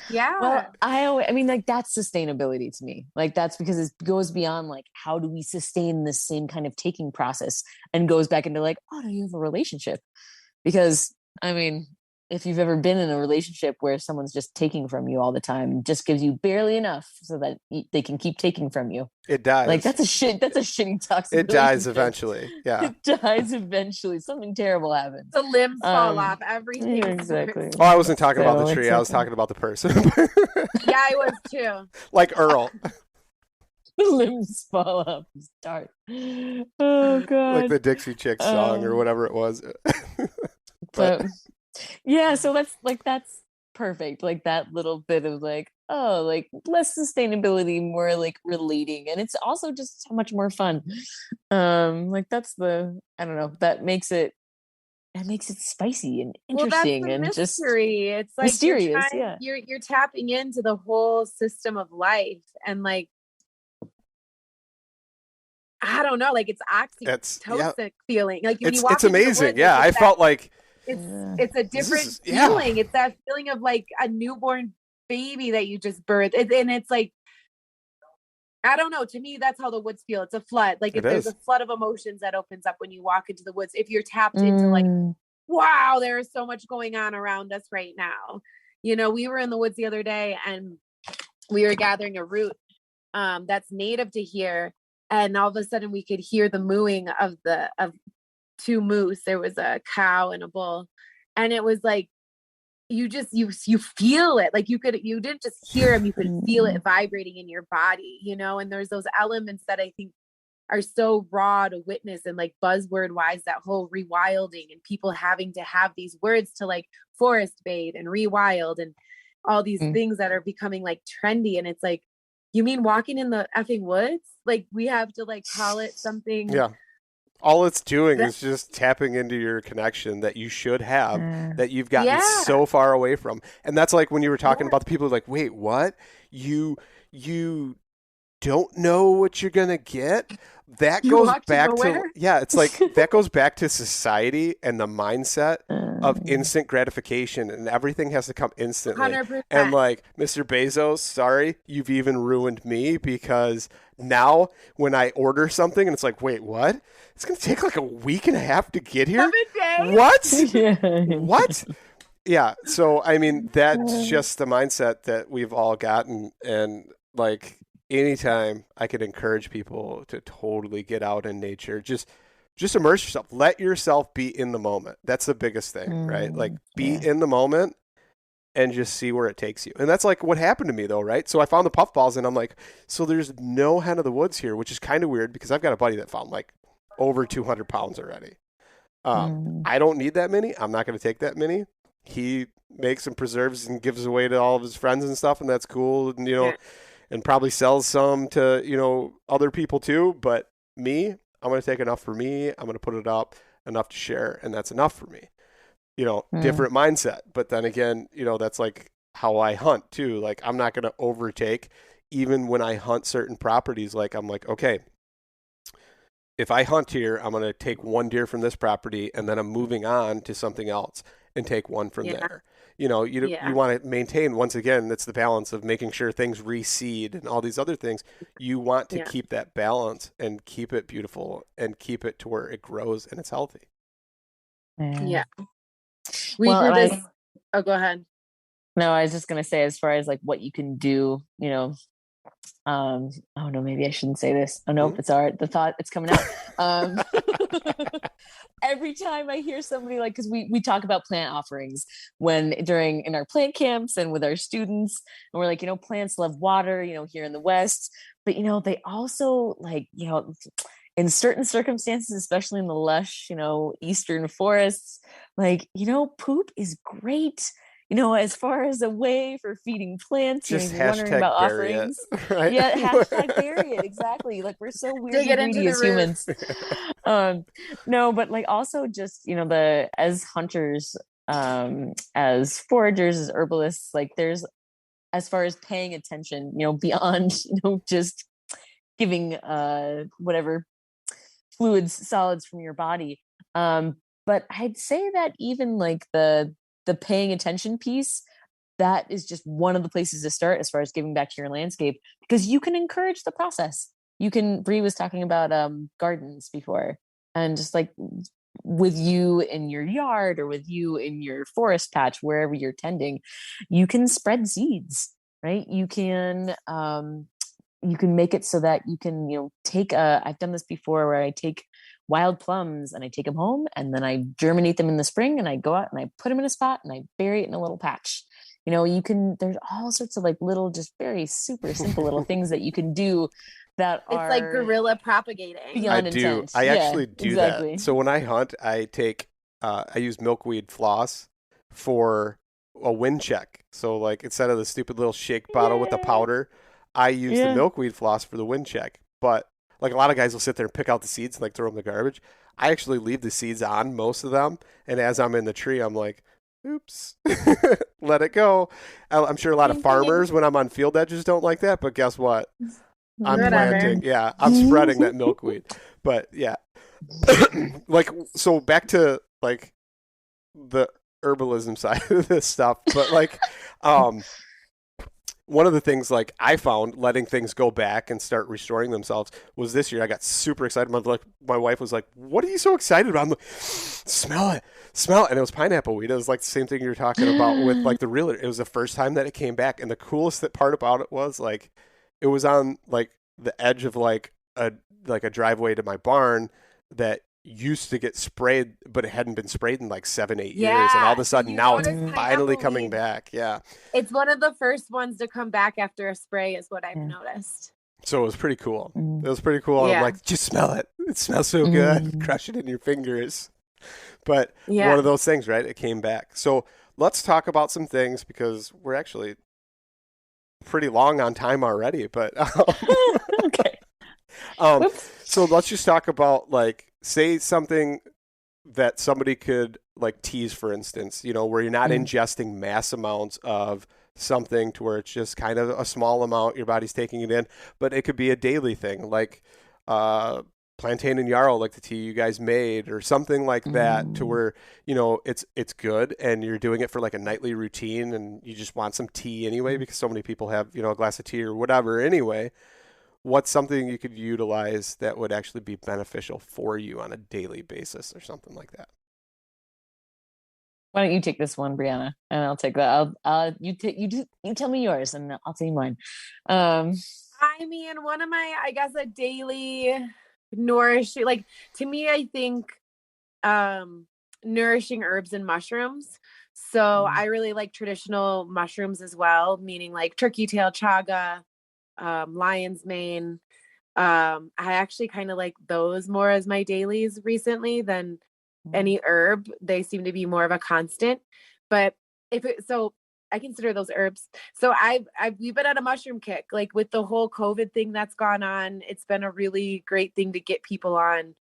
yeah. Well, I mean, like that's sustainability to me. Like that's because it goes beyond like how do we sustain the same kind of taking process and goes back into like, oh, do you have a relationship? Because I mean, if you've ever been in a relationship where someone's just taking from you all the time, just gives you barely enough so that they can keep taking from you. It dies. Like that's a shitty toxic It dies relationship. eventually. Yeah. It dies eventually. Something terrible happens. The limbs fall off. Everything. Yeah, exactly. Oh, I wasn't talking about the So tree. it's I was okay. talking about the person. Yeah, I was too. Like Earl. The limbs fall off. Start. Oh god. Like the Dixie Chicks song or whatever it was. But yeah, so that's perfect. Like that little bit of like, oh, like less sustainability, more like relating, and it's also just so much more fun. Like that's I don't know, that makes it spicy and interesting. Well, that's the and just mystery. It's like mysterious. Yeah. You're tapping into the whole system of life, and like, I don't know, like it's oxytocin feeling. Like when you walk it's into the amazing. woods, Yeah, I felt like it's a different feeling. It's that feeling of like a newborn baby that you just birthed, and it's like, I don't know. To me, that's how the woods feel. It's a flood. Like if there's a flood of emotions that opens up when you walk into the woods. If you're tapped into like, wow, there is so much going on around us right now. You know, we were in the woods the other day and we were gathering a root that's native to here. And all of a sudden we could hear the mooing of two moose. There was a cow and a bull. And it was like, you feel it. Like you didn't just hear them, you could feel it vibrating in your body, you know? And there's those elements that I think are so raw to witness, and like buzzword wise, that whole rewilding and people having to have these words to like forest bathe and rewild and all these things that are becoming like trendy. And it's like, you mean walking in the effing woods? Like we have to like call it something. Yeah. All it's doing is just tapping into your connection that you should have, that you've gotten so far away from. And that's like when you were talking about the people like, wait, what? You don't know what you're going to get? That goes back to, it's like, that goes back to society and the mindset of instant gratification, and everything has to come instantly. 100%. And like, Mr. Bezos, sorry, you've even ruined me, because now when I order something and it's like, wait, what? It's going to take like a week and a half to get here? What? What? Yeah. So, I mean, that's just the mindset that we've all gotten. And like, anytime I could encourage people to totally get out in nature, just immerse yourself, let yourself be in the moment. That's the biggest thing, right? Like be in the moment and just see where it takes you. And that's like what happened to me though, right? So I found the puffballs and I'm like, so there's no hen of the woods here, which is kind of weird because I've got a buddy that found like over 200 pounds already. I don't need that many. I'm not going to take that many. He makes some preserves and gives away to all of his friends and stuff. And that's cool. And, you know, and probably sells some to, you know, other people too. But me, I'm going to take enough for me. I'm going to put it up enough to share. And that's enough for me. You know, different mindset. But then again, you know, that's like how I hunt too. Like I'm not going to overtake. Even when I hunt certain properties, like I'm like, okay, if I hunt here, I'm going to take one deer from this property and then I'm moving on to something else and take one from there. You know, you want to maintain, once again, that's the balance of making sure things reseed and all these other things. You want to keep that balance and keep it beautiful and keep it to where it grows and it's healthy. Yeah. We do this. Oh, go ahead. No, I was just going to say, as far as like what you can do, you know, oh no, maybe I shouldn't say this. Oh no, it's all right. The thought, it's coming out. Every time I hear somebody like, cause we talk about plant offerings in our plant camps and with our students, and we're like, you know, plants love water, you know, here in the West, but you know, they also like, you know, in certain circumstances, especially in the lush, you know, Eastern forests, like, you know, poop is great. You know, as far as a way for feeding plants, just you're wondering about offerings. Right? Yeah, hashtag bury it. Exactly. Like we're so weird and greedy as humans. No, but like also just, you know, as hunters, as foragers, as herbalists, like there's, as far as paying attention, you know, beyond, you know, just giving whatever fluids, solids from your body. But I'd say that even like the paying attention piece, that is just one of the places to start as far as giving back to your landscape, because you can encourage the process. You can, Bree was talking about gardens before, and just like with you in your yard or with you in your forest patch, wherever you're tending, you can spread seeds, right? You can make it so that you can, I've done this before where I take wild plums and I take them home and then I germinate them in the spring and I go out and I put them in a spot and I bury it in a little patch. There's all sorts of like little, just very super simple little things that you can do that it's are like guerrilla propagating. Beyond I do. intent. I Yeah, actually do exactly. that. So when I hunt, I use milkweed floss for a wind check. So like instead of the stupid little shake bottle with the powder, I use the milkweed floss for the wind check. But like a lot of guys will sit there and pick out the seeds and like throw them in the garbage. I actually leave the seeds on most of them. And as I'm in the tree, I'm like, oops, let it go. I'm sure a lot of farmers when I'm on field edges don't like that, but guess what? I'm planting. Yeah, I'm spreading that milkweed. But yeah, like, so back to like the herbalism side of this stuff. But like, one of the things like I found letting things go back and start restoring themselves was this year. I got super excited. My wife was like, "What are you so excited about?" I'm like, smell it. And it was pineapple weed. It was like the same thing you were talking about with like the realtor. It was the first time that it came back. And the coolest part about it was like, it was on like the edge of like a driveway to my barn that used to get sprayed, but it hadn't been sprayed in like 7-8 years. And all of a sudden now it's finally coming back. Yeah. It's one of the first ones to come back after a spray is what I've noticed. So it was pretty cool. It was pretty cool. I'm like, just smell it. It smells so good. Crush it in your fingers. But one of those things, right? It came back. So let's talk about some things because we're actually pretty long on time already. But okay. So let's just talk about like, say something that somebody could like tease, for instance, where you're not ingesting mass amounts of something to where it's just kind of a small amount, your body's taking it in, but it could be a daily thing like plantain and yarrow, like the tea you guys made or something like that, to where, it's good and you're doing it for like a nightly routine and you just want some tea anyway, because so many people have, a glass of tea or whatever anyway. What's something you could utilize that would actually be beneficial for you on a daily basis or something like that? Why don't you take this one, Briana, and I'll take that. You tell me yours, and I'll tell you mine. I mean, one of my, I guess, a daily nourishing, like to me, I think nourishing herbs and mushrooms. So I really like traditional mushrooms as well, meaning like turkey tail, chaga, lion's mane. I actually kind of like those more as my dailies recently than any herb. They seem to be more of a constant, but so I consider those herbs. So we've been at a mushroom kick, like with the whole COVID thing that's gone on. It's been a really great thing to get people on,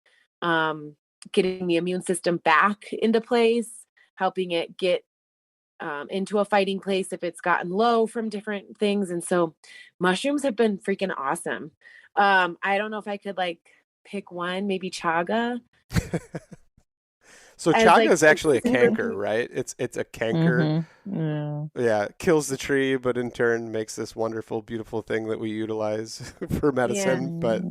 getting the immune system back into place, helping it get into a fighting place if it's gotten low from different things. And so mushrooms have been freaking awesome. I don't know if I could like pick one, maybe chaga. So chaga is actually a canker, right? It's a canker. Yeah, it kills the tree, but in turn makes this wonderful, beautiful thing that we utilize for medicine. But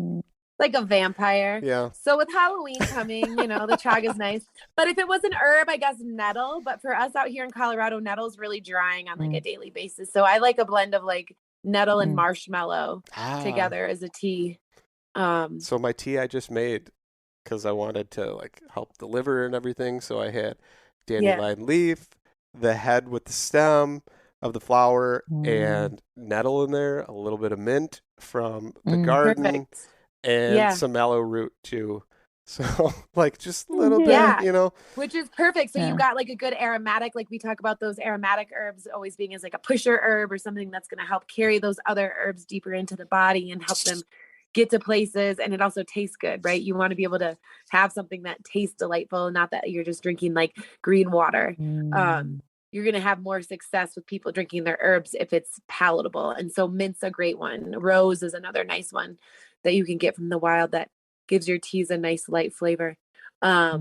like a vampire. Yeah. So with Halloween coming, the chaga is nice. But if it was an herb, I guess nettle. But for us out here in Colorado, nettle's really drying on like a daily basis. So I like a blend of like nettle and marshmallow together as a tea. So my tea I just made, because I wanted to like help the liver and everything. So I had dandelion leaf, the head with the stem of the flower, and nettle in there, a little bit of mint from the garden. Perfect. And some aloe root too. So like just a little bit, Which is perfect. So you've got like a good aromatic, like we talk about those aromatic herbs always being as like a pusher herb or something that's going to help carry those other herbs deeper into the body and help them get to places. And it also tastes good, right? You want to be able to have something that tastes delightful, not that you're just drinking like green water. You're going to have more success with people drinking their herbs if it's palatable. And so mint's a great one. Rose is another nice one that you can get from the wild that gives your teas a nice light flavor. I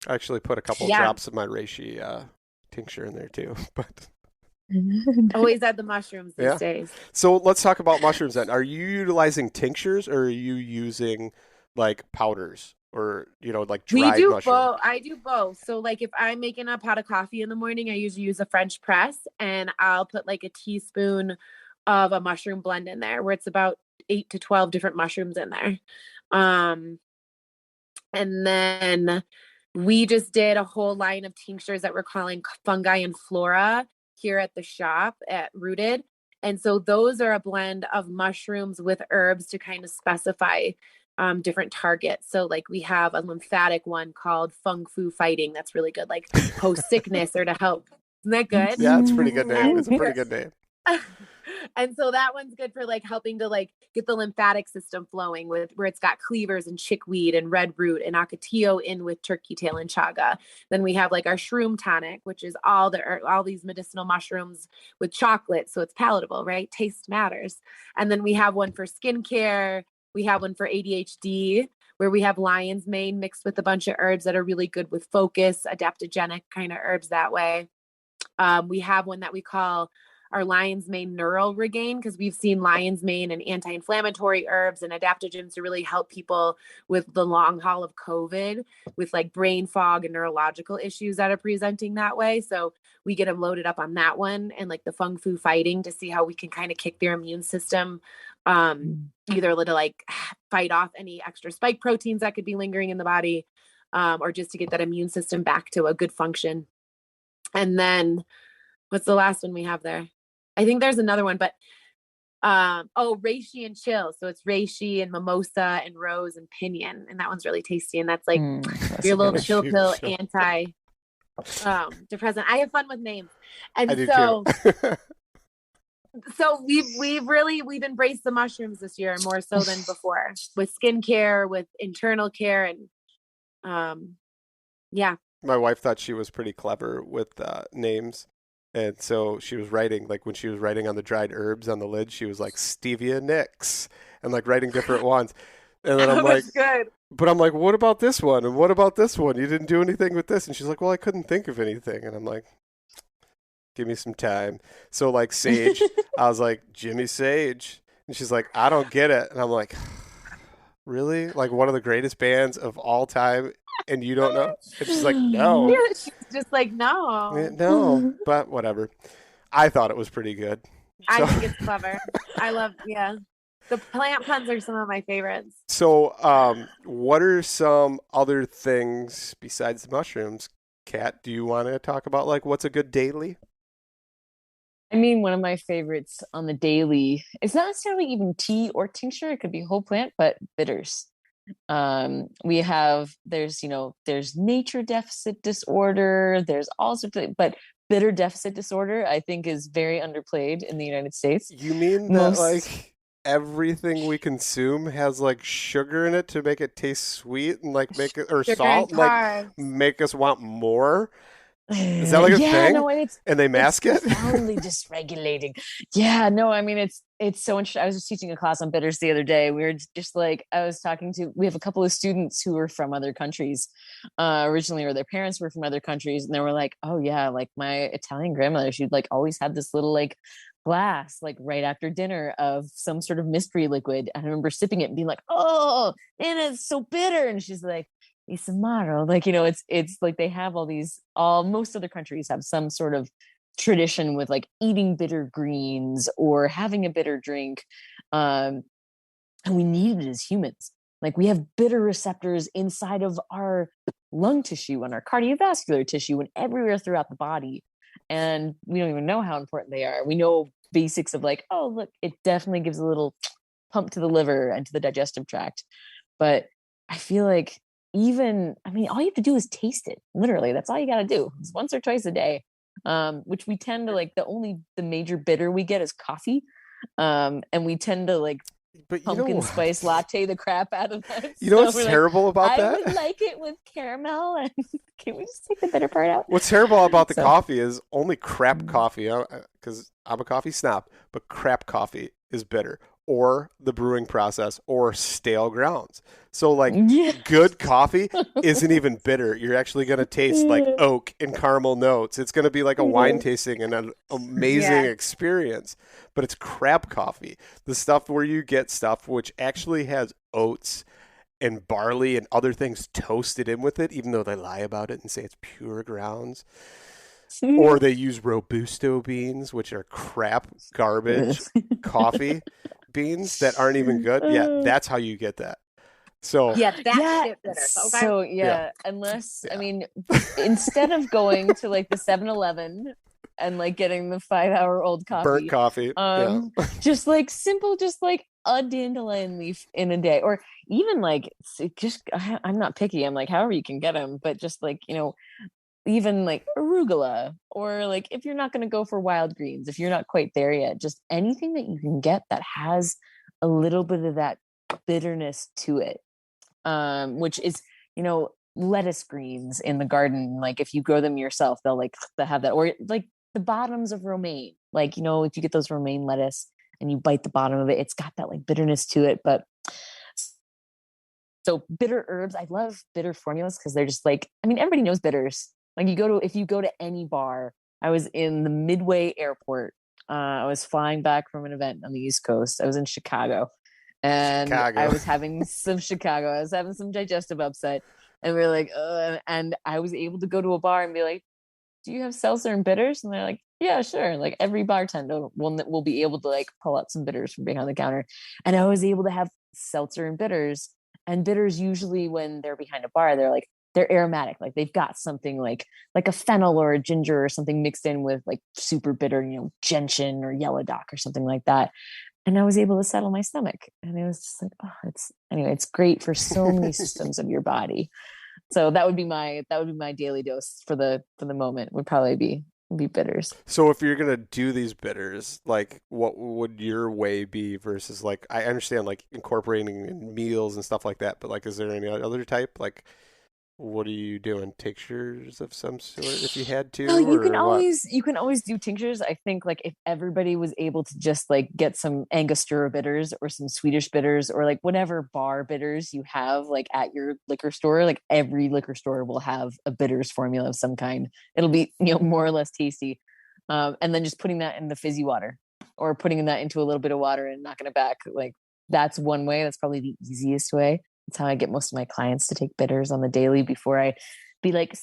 actually put a couple drops of my reishi tincture in there too. But always add the mushrooms these days. So let's talk about mushrooms then. Are you utilizing tinctures or are you using like powders or, like We dried do mushroom? both. I do both. So like if I'm making a pot of coffee in the morning, I usually use a French press, and I'll put like a teaspoon of a mushroom blend in there where it's about 8 to 12 different mushrooms in there. And then we just did a whole line of tinctures that we're calling fungi and flora here at the shop at Rooted. And so those are a blend of mushrooms with herbs to kind of specify different targets. So like we have a lymphatic one called Feng Fu Fighting. That's really good. Like post sickness or to help. Isn't that good? Yeah, it's a pretty good name. It's a pretty good name. And so that one's good for like helping to like get the lymphatic system flowing with where it's got cleavers and chickweed and red root and ocotillo in with turkey tail and chaga. Then we have like our shroom tonic, which is all these medicinal mushrooms with chocolate. So it's palatable, right? Taste matters. And then we have one for skincare. We have one for ADHD where we have lion's mane mixed with a bunch of herbs that are really good with focus, adaptogenic kind of herbs that way. We have one that we call our lion's mane neural regain, because we've seen lion's mane and anti-inflammatory herbs and adaptogens to really help people with the long haul of COVID with like brain fog and neurological issues that are presenting that way. So we get them loaded up on that one and like the Feng Fu Fighting to see how we can kind of kick their immune system, either to like fight off any extra spike proteins that could be lingering in the body, or just to get that immune system back to a good function. And then what's the last one we have there? I think there's another one, but reishi and chill. So it's reishi and mimosa and rose and pinyon, and that one's really tasty. And that's like your little chill pill anti depressant. I have fun with names, and I do too. So we've embraced the mushrooms this year more so than before with skincare, with internal care, and yeah. My wife thought she was pretty clever with names. And so she was writing, like when she was writing on the dried herbs on the lid, she was like Stevia Nicks and like writing different ones. And then I'm like, good. But I'm like, what about this one? And what about this one? You didn't do anything with this. And she's like, well, I couldn't think of anything. And I'm like, give me some time. So like sage, I was like, Jimmy Sage. And she's like, I don't get it. And I'm like, really? Like one of the greatest bands of all time, and you don't know? And she's like, no. Yeah, she's just like, no. No, but whatever. I thought it was pretty good. I think it's clever. I love, the plant puns are some of my favorites. So what are some other things besides the mushrooms, Kat? Do you want to talk about like what's a good daily? I mean, one of my favorites on the daily, it's not necessarily even tea or tincture. It could be whole plant, but bitters. There's nature deficit disorder. There's all sorts of, but bitter deficit disorder, I think, is very underplayed in the United States. You mean that like everything we consume has like sugar in it to make it taste sweet and like make it, or sugar salt, and like carbs. Make us want more? Is that like a thing? No, and they mask it? Totally dysregulating. Yeah, no, I mean, it's so interesting. I was just teaching a class on bitters the other day. We were just like, we have a couple of students who are from other countries originally, or their parents were from other countries. And they were like, oh yeah, like my Italian grandmother, she'd like always had this little like glass, like right after dinner of some sort of mystery liquid. I remember sipping it and being like, oh, and it's so bitter. And she's like, it's amaro. Like, it's like they have most other countries have some sort of tradition with like eating bitter greens or having a bitter drink. And we need it as humans. Like we have bitter receptors inside of our lung tissue and our cardiovascular tissue and everywhere throughout the body. And we don't even know how important they are. We know basics of like, oh, look, it definitely gives a little pump to the liver and to the digestive tract. But I feel like all you have to do is taste it. Literally, that's all you got to do. It's once or twice a day, which we tend to like. The major bitter we get is coffee, and we tend to like pumpkin spice latte the crap out of that. You know what's terrible about that? I would like it with caramel. And can we just take the bitter part out? What's terrible about the coffee is only crap coffee, because I'm a coffee snob, but crap coffee is bitter, or the brewing process, or stale grounds. So like good coffee isn't even bitter. You're actually going to taste like oak and caramel notes. It's going to be like a wine tasting and an amazing experience, but it's crap coffee. The stuff where you get stuff which actually has oats and barley and other things toasted in with it, even though they lie about it and say it's pure grounds. Or they use Robusto beans, which are crap, garbage, coffee beans that aren't even good. Yeah, that's how you get that. So Yeah, that shit bitter. Okay? So unless I mean, instead of going to like the 7-Eleven and like getting the 5-hour-old coffee, burnt coffee, just like simple, just like a dandelion leaf in a day, or even like just I'm not picky. I'm like however you can get them, but just like even like arugula, or like if you're not going to go for wild greens, if you're not quite there yet, just anything that you can get that has a little bit of that bitterness to it, which is lettuce greens in the garden. Like if you grow them yourself, they'll have that, or like the bottoms of romaine, like if you get those romaine lettuce and you bite the bottom of it, it's got that like bitterness to it. But so bitter herbs, I love bitter formulas because they're just like, I mean, everybody knows bitters. Like if you go to any bar, I was in the Midway airport. I was flying back from an event on the East Coast. I was in Chicago, and I was having some digestive upset, and we were like, and I was able to go to a bar and be like, do you have seltzer and bitters? And they're like, yeah, sure. Like every bartender will be able to like pull out some bitters from behind the counter. And I was able to have seltzer and bitters usually when they're behind a bar, they're aromatic. Like they've got something like a fennel or a ginger or something mixed in with like super bitter, gentian or yellow dock or something like that. And I was able to settle my stomach. And it was just like, it's great for so many systems of your body. So that would be my daily dose for the moment, would probably be bitters. So if you're gonna do these bitters, like what would your way be versus like, I understand like incorporating in meals and stuff like that, but like is there any other type? Like what are you doing? Tinctures of some sort if you had to? No, you can always do tinctures. I think like if everybody was able to just like get some Angostura bitters or some Swedish bitters or like whatever bar bitters you have like at your liquor store, like every liquor store will have a bitters formula of some kind. It'll be more or less tasty. And then just putting that in the fizzy water or putting that into a little bit of water and knocking it back. Like that's one way. That's probably the easiest way. That's how I get most of my clients to take bitters on the daily before I be like,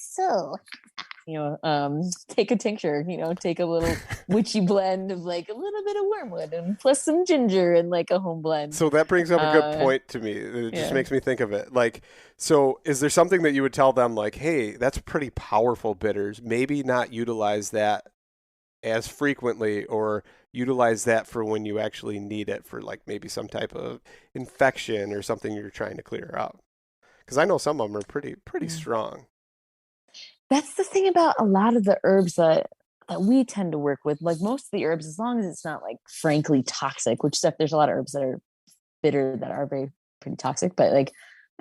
take a tincture, take a little witchy blend of like a little bit of wormwood and plus some ginger and like a home blend. So that brings up a good point to me. It just makes me think of it. Like, so is there something that you would tell them like, hey, that's pretty powerful bitters. Maybe not utilize that as frequently, or utilize that for when you actually need it for like maybe some type of infection or something you're trying to clear out? Because I know some of them are pretty strong. That's the thing about a lot of the herbs that we tend to work with. Like most of the herbs, as long as it's not like frankly toxic, which stuff, there's a lot of herbs that are bitter that are pretty toxic, but like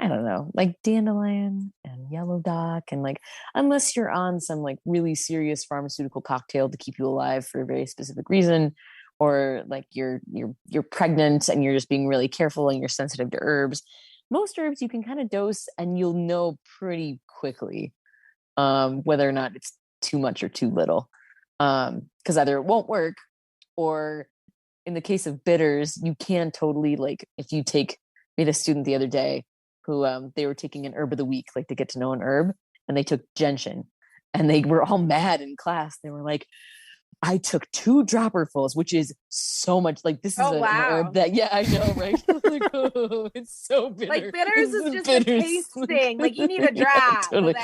I don't know, like dandelion and yellow dock, and like unless you're on some like really serious pharmaceutical cocktail to keep you alive for a very specific reason, or like you're pregnant and you're just being really careful and you're sensitive to herbs, most herbs you can kind of dose and you'll know pretty quickly whether or not it's too much or too little, because either it won't work, or in the case of bitters, you can totally, like if you we had a student the other day who they were taking an herb of the week, like to get to know an herb, and they took gentian, and they were all mad in class. They were like, I took 2 dropperfuls, which is so much. Like this is an herb that, I know, right? Like, oh, it's so bitter. Like bitters is just a taste thing. Like you need a drop. Totally.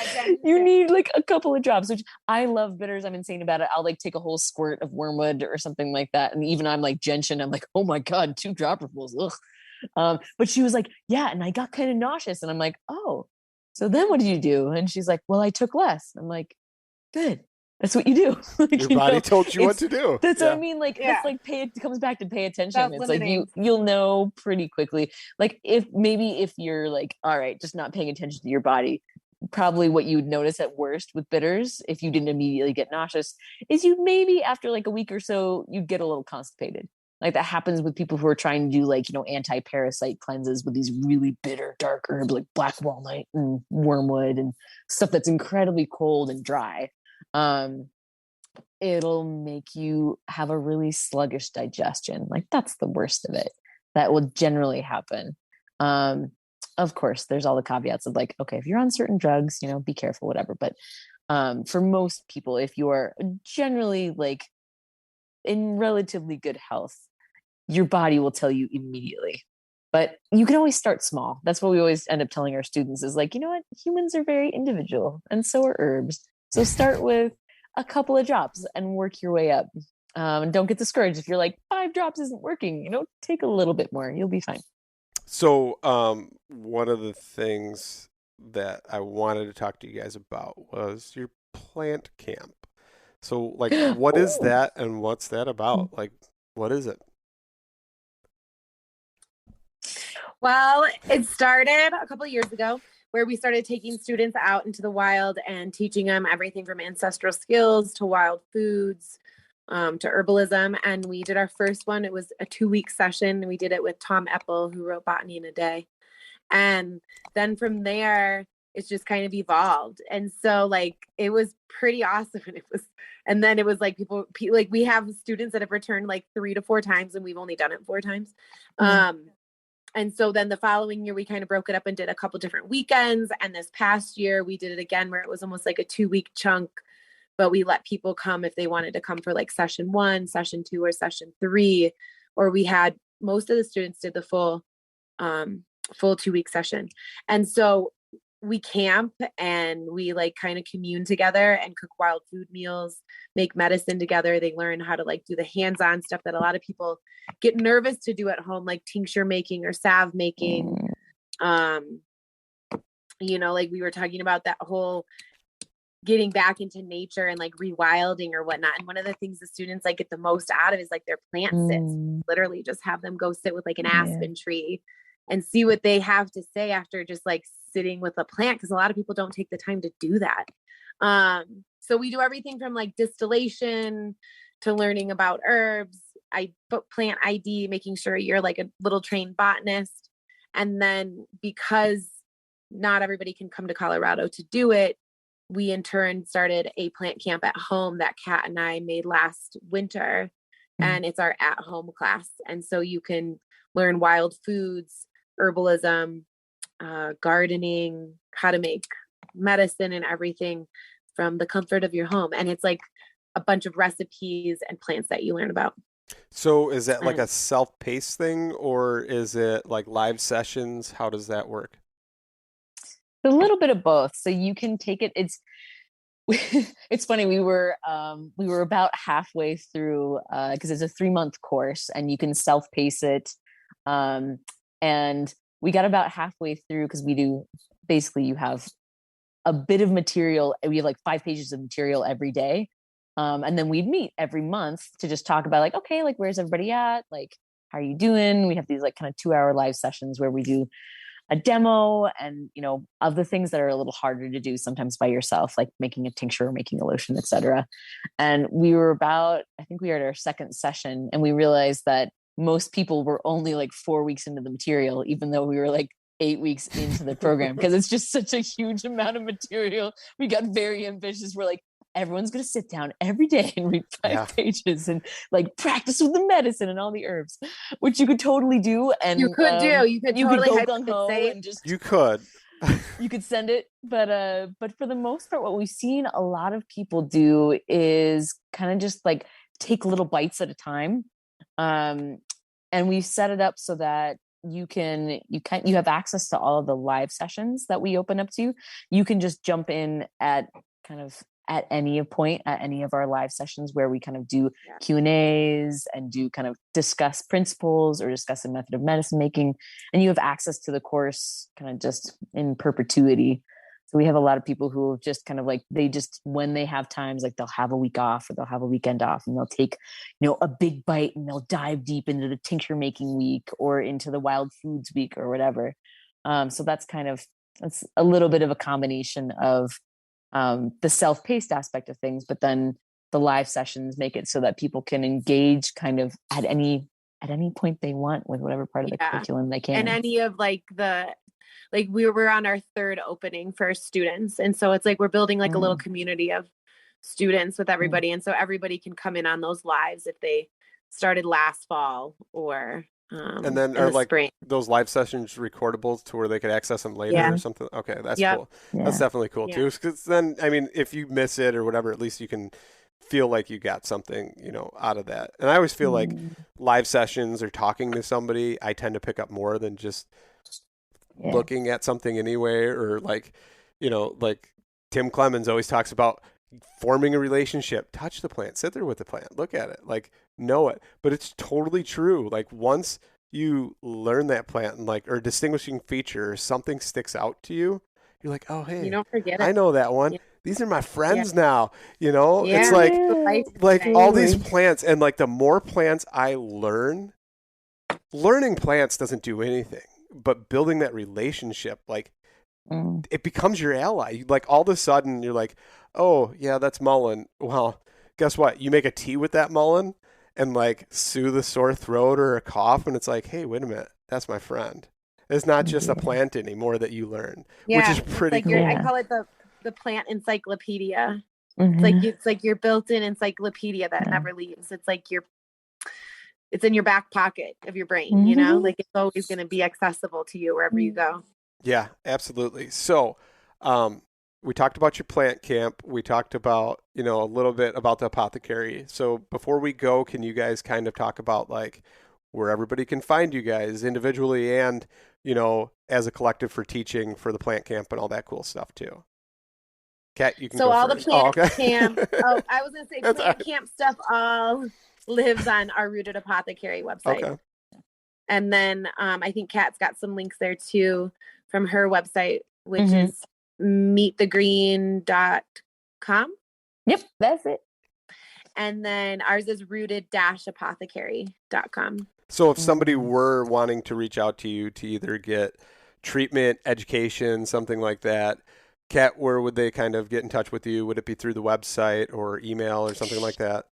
You need like a couple of drops, which I love bitters. I'm insane about it. I'll like take a whole squirt of wormwood or something like that. And even I'm like gentian, I'm like, oh my God, 2 dropperfuls. Ugh. But she was like, yeah, and I got kind of nauseous. And I'm like, oh, so then what did you do? And she's like, well, I took less. I'm like, good. That's what you do. Like, your body told you what to do. That's what I mean. Like, it's like it comes back to pay attention. That's it's limiting. Like you'll know pretty quickly. Like if you're like, all right, just not paying attention to your body, probably what you would notice at worst with bitters, if you didn't immediately get nauseous, is you maybe after like a week or so, you'd get a little constipated. Like that happens with people who are trying to do like, anti-parasite cleanses with these really bitter dark herbs like black walnut and wormwood and stuff that's incredibly cold and dry. It'll make you have a really sluggish digestion. Like that's the worst of it. That will generally happen. of course, there's all the caveats of like, okay, if you're on certain drugs, be careful, whatever. But for most people, if you are generally like in relatively good health, your body will tell you immediately. But you can always start small. That's what we always end up telling our students is like, you know what? Humans are very individual and so are herbs. So start with a couple of drops and work your way up. And don't get discouraged if you're like 5 drops isn't working, take a little bit more. You'll be fine. So one of the things that I wanted to talk to you guys about was your plant camp. So like, what is that and what's that about? Like, what is it? Well, it started a couple of years ago where we started taking students out into the wild and teaching them everything from ancestral skills to wild foods, to herbalism. And we did our first one. It was a 2-week session. We did it with Tom Eppel, who wrote Botany in a Day. And then from there, it's just kind of evolved. And so like, it was pretty awesome. And then it was like like we have students that have returned like 3 to 4 times and we've only done it 4 times. And so then the following year, we kind of broke it up and did a couple different weekends. And this past year, we did it again where it was almost like a 2-week chunk, but we let people come if they wanted to come for like session 1, session 2, or session 3, or we had most of the students did the full 2-week session. And so we camp and we like kind of commune together and cook wild food meals, make medicine together. They learn how to like do the hands-on stuff that a lot of people get nervous to do at home, like tincture making or salve making. Like we were talking about that whole getting back into nature and like rewilding or whatnot. And one of the things the students like get the most out of is like their plant sits. Literally just have them go sit with like an aspen tree and see what they have to say after just like sitting with a plant. Cause a lot of people don't take the time to do that. So we do everything from like distillation to learning about herbs. I put plant ID, making sure you're like a little trained botanist. And then because not everybody can come to Colorado to do it, we in turn started a plant camp at home that Kat and I made last winter. And it's our at home class. And so you can learn wild foods, herbalism, gardening, how to make medicine and everything from the comfort of your home. And it's like a bunch of recipes and plants that you learn about. So is that like a self-paced thing or is it like live sessions? How does that work? A little bit of both. So you can take it. It's funny. We were about halfway through, cause it's a 3-month course and you can self-pace it. And we got about halfway through cause basically you have a bit of material. We have like 5 pages of material every day. And then we'd meet every month to just talk about like, okay, like where's everybody at? Like, how are you doing? We have these like kind of 2-hour live sessions where we do a demo and, of the things that are a little harder to do sometimes by yourself, like making a tincture, making a lotion, etc. And we were I think we were at our 2nd session and we realized that most people were only like 4 weeks into the material, even though we were like 8 weeks into the program, because it's just such a huge amount of material. We got very ambitious. We're like, everyone's going to sit down every day and read 5 pages and like practice with the medicine and all the herbs, which you could totally do. And you could totally go gung-ho and just, you could send it. But for the most part, what we've seen a lot of people do is kind of just like take little bites at a time. And we've set it up so that you have access to all of the live sessions that we open up to. You can just jump in at any point at any of our live sessions where we kind of do Q&As and do kind of discuss principles or discuss a method of medicine making. And you have access to the course kind of just in perpetuity. So we have a lot of people who have just kind of like, when they have times, like they'll have a week off or they'll have a weekend off and they'll take, a big bite and they'll dive deep into the tincture making week or into the wild foods week or whatever. So that's a little bit of a combination of the self-paced aspect of things, but then the live sessions make it so that people can engage kind of at any point they want with whatever part of the curriculum they can. And any of we were on our 3rd opening for students. And so it's like, we're building like a little community of students with everybody. And so everybody can come in on those lives if they started last fall or And then in are the like spring. those live sessions recordable to where they could access them later Yeah. or something? Okay, that's Yep. cool. That's definitely cool Yeah. too. Because then, I mean, if you miss it or whatever, at least you can feel like you got something, out of that. And I always feel like live sessions or talking to somebody, I tend to pick up more than just looking at something anyway, or like, like Tim Clemens always talks about forming a relationship. Touch the plant, sit there with the plant, look at it, like know it. But it's totally true. Like once you learn that plant and like, or distinguishing feature or something sticks out to you, you're like, oh, hey, You don't forget it. I know that one. Yeah. These are my friends now. It's Yeah. like, The life like all these experience. plants, and like the more plants I learn, learning plants doesn't do anything, but building that relationship, like it becomes your ally. Like all of a sudden you're like, oh yeah, that's mullein. Well, guess what? You make a tea with that mullein and like soothe a sore throat or a cough, and it's like, hey, wait a minute, that's my friend. It's not just a plant anymore that you learn, which is pretty it's like cool. I call it the plant encyclopedia. It's like your built-in encyclopedia that never leaves. It's like it's in your back pocket of your brain, like it's always going to be accessible to you wherever you go. Yeah, absolutely. So, we talked about your plant camp. We talked about, a little bit about the apothecary. So before we go, can you guys kind of talk about like where everybody can find you guys individually and, as a collective for teaching for the plant camp and all that cool stuff too? Kat, you can go all first. the plant okay. camp. I was going to say plant camp stuff all lives on our Rooted Apothecary website. Okay. And then I think Kat's got some links there too from her website, which is meetthegreen.com. Yep, that's it. And then ours is rooted-apothecary.com. So if somebody were wanting to reach out to you to either get treatment, education, something like that, Kat, where would they kind of get in touch with you? Would it be through the website or email or something like that?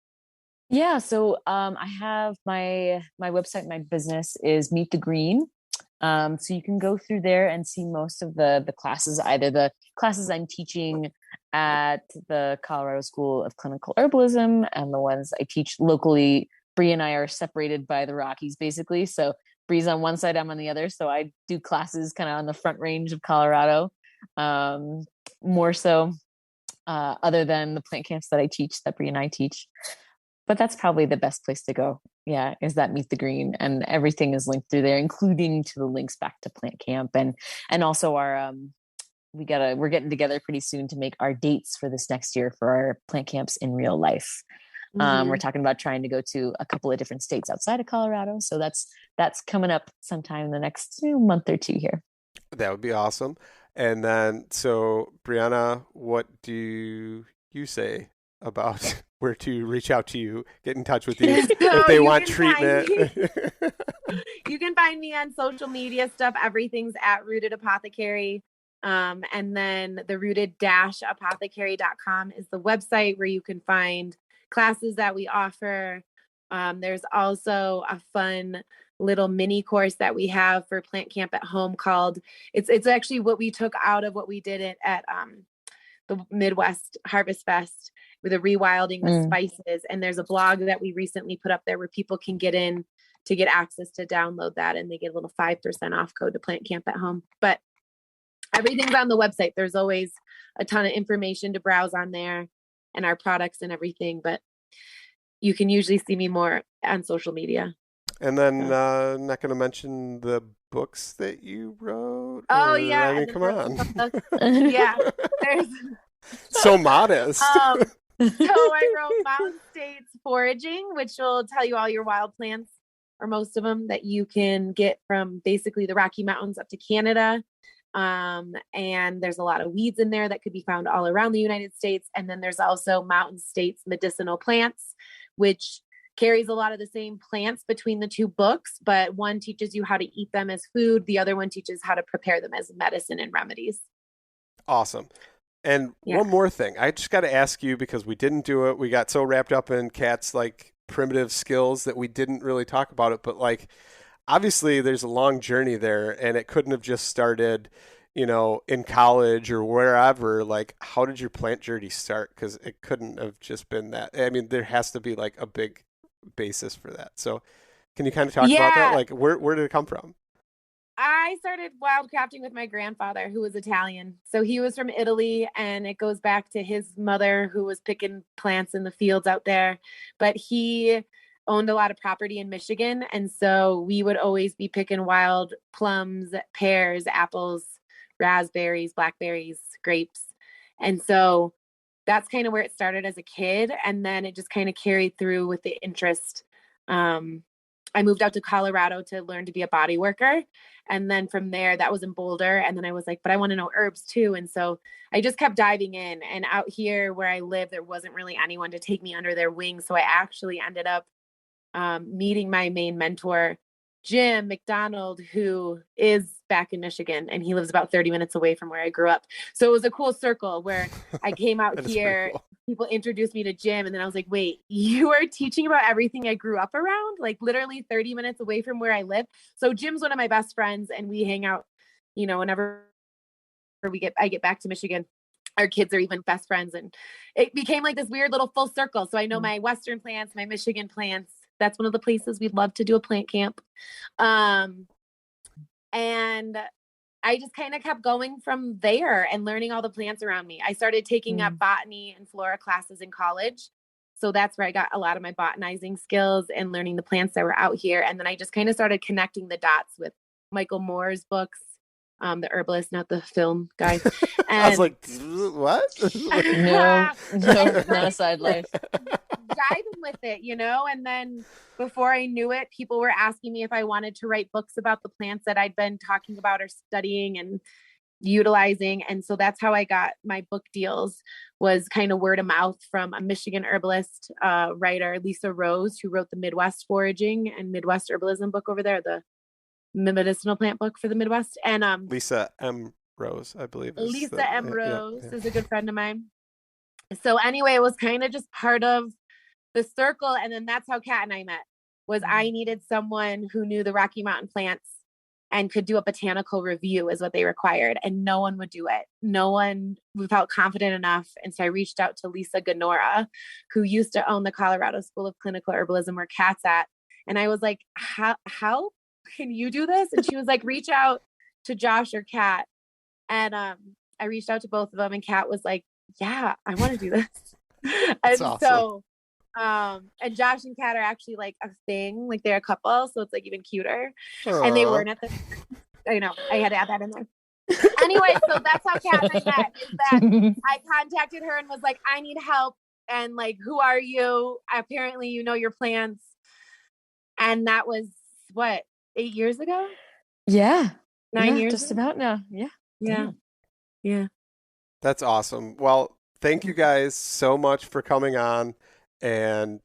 Yeah, so I have my website, my business is Meet the Green. So you can go through there and see most of the classes, either the classes I'm teaching at the Colorado School of Clinical Herbalism and the ones I teach locally. Bree and I are separated by the Rockies, basically. So Bree's on one side, I'm on the other. So I do classes kind of on the front range of Colorado, more so, other than the plant camps that I teach, that Bree and I teach. But that's probably the best place to go. Yeah, is that Meet the Green, and everything is linked through there, including to the links back to plant camp and also our we're getting together pretty soon to make our dates for this next year for our plant camps in real life. We're talking about trying to go to a couple of different states outside of Colorado, so that's coming up sometime in the next month or two here. That would be awesome. And then, so Briana, what do you say about where to reach out to you, get in touch with you if they want treatment? You can find me on social media stuff. Everything's at Rooted Apothecary. And then the rooted-apothecary.com is the website where you can find classes that we offer. There's also a fun little mini course that we have for plant camp at home called, it's actually what we took out of what we did at the Midwest Harvest Fest with the rewilding with spices. And there's a blog that we recently put up there where people can get in to get access to download that, and they get a little 5% off code to plant camp at home. But everything's on the website. There's always a ton of information to browse on there and our products and everything, but you can usually see me more on social media. And then not going to mention the books that you wrote. Oh yeah. I mean, come on. Yeah. There's so modest. So I wrote Mountain States Foraging, which will tell you all your wild plants, or most of them, that you can get from basically the Rocky Mountains up to Canada. And there's a lot of weeds in there that could be found all around the United States. And then there's also Mountain States Medicinal Plants, which carries a lot of the same plants between the two books, but one teaches you how to eat them as food. The other one teaches how to prepare them as medicine and remedies. Awesome. And one more thing, I just got to ask you, because we didn't do it. We got so wrapped up in Kat's like primitive skills that we didn't really talk about it, but like, obviously there's a long journey there, and it couldn't have just started, in college or wherever. Like, how did your plant journey start? Because it couldn't have just been that. I mean, there has to be like a big basis for that. So Can you kind of talk about that? Like, where did it come from? I started wildcrafting with my grandfather, who was Italian. So he was from Italy, and it goes back to his mother, who was picking plants in the fields out there. But he owned a lot of property in Michigan. And so we would always be picking wild plums, pears, apples, raspberries, blackberries, grapes. And so that's kind of where it started as a kid. And then it just kind of carried through with the interest. I moved out to Colorado to learn to be a body worker. And then from there, that was in Boulder. And then I was like, but I want to know herbs too. And so I just kept diving in. And out here where I live, there wasn't really anyone to take me under their wing. So I actually ended up meeting my main mentor, Jim McDonald, who is back in Michigan, and he lives about 30 minutes away from where I grew up. So it was a cool circle where I came out here, cool. People introduced me to Jim, and then I was like, wait, you are teaching about everything I grew up around, like literally 30 minutes away from where I live. So Jim's one of my best friends, and we hang out, you know, whenever I get back to Michigan. Our kids are even best friends, and it became like this weird little full circle. So I know my Western plants, my Michigan plants. That's one of the places we'd love to do a plant camp. And I just kind of kept going from there and learning all the plants around me. I started taking up botany and flora classes in college. So that's where I got a lot of my botanizing skills and learning the plants that were out here. And then I just kind of started connecting the dots with Michael Moore's books, the herbalist, not the film guy. And I was like, what? No, not a side life. Diving with it, you know, and then before I knew it, people were asking me if I wanted to write books about the plants that I'd been talking about or studying and utilizing. And so that's how I got my book deals, was kind of word of mouth from a Michigan herbalist writer, Lisa Rose, who wrote the Midwest Foraging and Midwest Herbalism book over there, the medicinal plant book for the Midwest. And Lisa M. Rose, I believe. Lisa M. Rose is a good friend of mine. So anyway, it was kind of just part of the circle. And then that's how Kat and I met, was I needed someone who knew the Rocky Mountain plants and could do a botanical review is what they required. And no one would do it. No one felt confident enough. And so I reached out to Lisa Ganora, who used to own the Colorado School of Clinical Herbalism where Kat's at. And I was like, how can you do this? And she was like, reach out to Josh or Kat. And I reached out to both of them, and Kat was like, yeah, I want to do this. And awesome. So and Josh and Kat are actually like a thing, like they're a couple, so it's like even cuter. Aww. And they weren't at the, I know, I had to add that in there. Anyway, so that's how Kat and I met, is that I contacted her and was like, I need help. And like, who are you? Apparently you know your plants. And that was what, 8 years ago? Yeah. 9 years just ago? about now. Yeah. That's awesome. Well, thank you guys so much for coming on and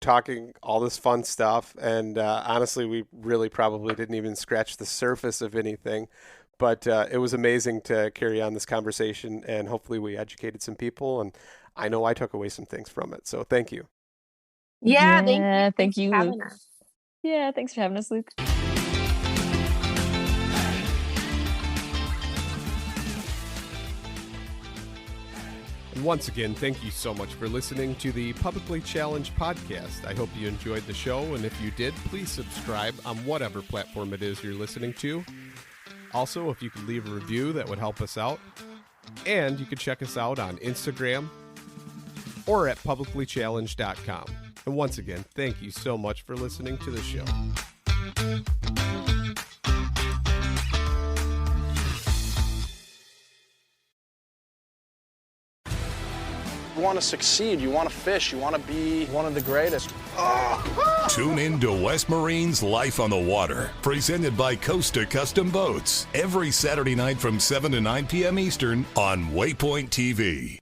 talking all this fun stuff. And honestly, we really probably didn't even scratch the surface of anything, but it was amazing to carry on this conversation, and hopefully we educated some people, and I know I took away some things from it. So thank you. Yeah, thank you, for Luke. having us. Yeah, thanks for having us, Luke. And once again, thank you so much for listening to the Publicly Challenged podcast. I hope you enjoyed the show, and if you did, please subscribe on whatever platform it is you're listening to. Also, if you could leave a review, that would help us out. And you can check us out on Instagram or at publiclychallenged.com. And once again, thank you so much for listening to the show. You want to succeed, you want to fish, you want to be one of the greatest. Tune in to West Marine's Life on the Water, presented by Costa Custom Boats, every Saturday night from 7 to 9 p.m. Eastern on Waypoint TV.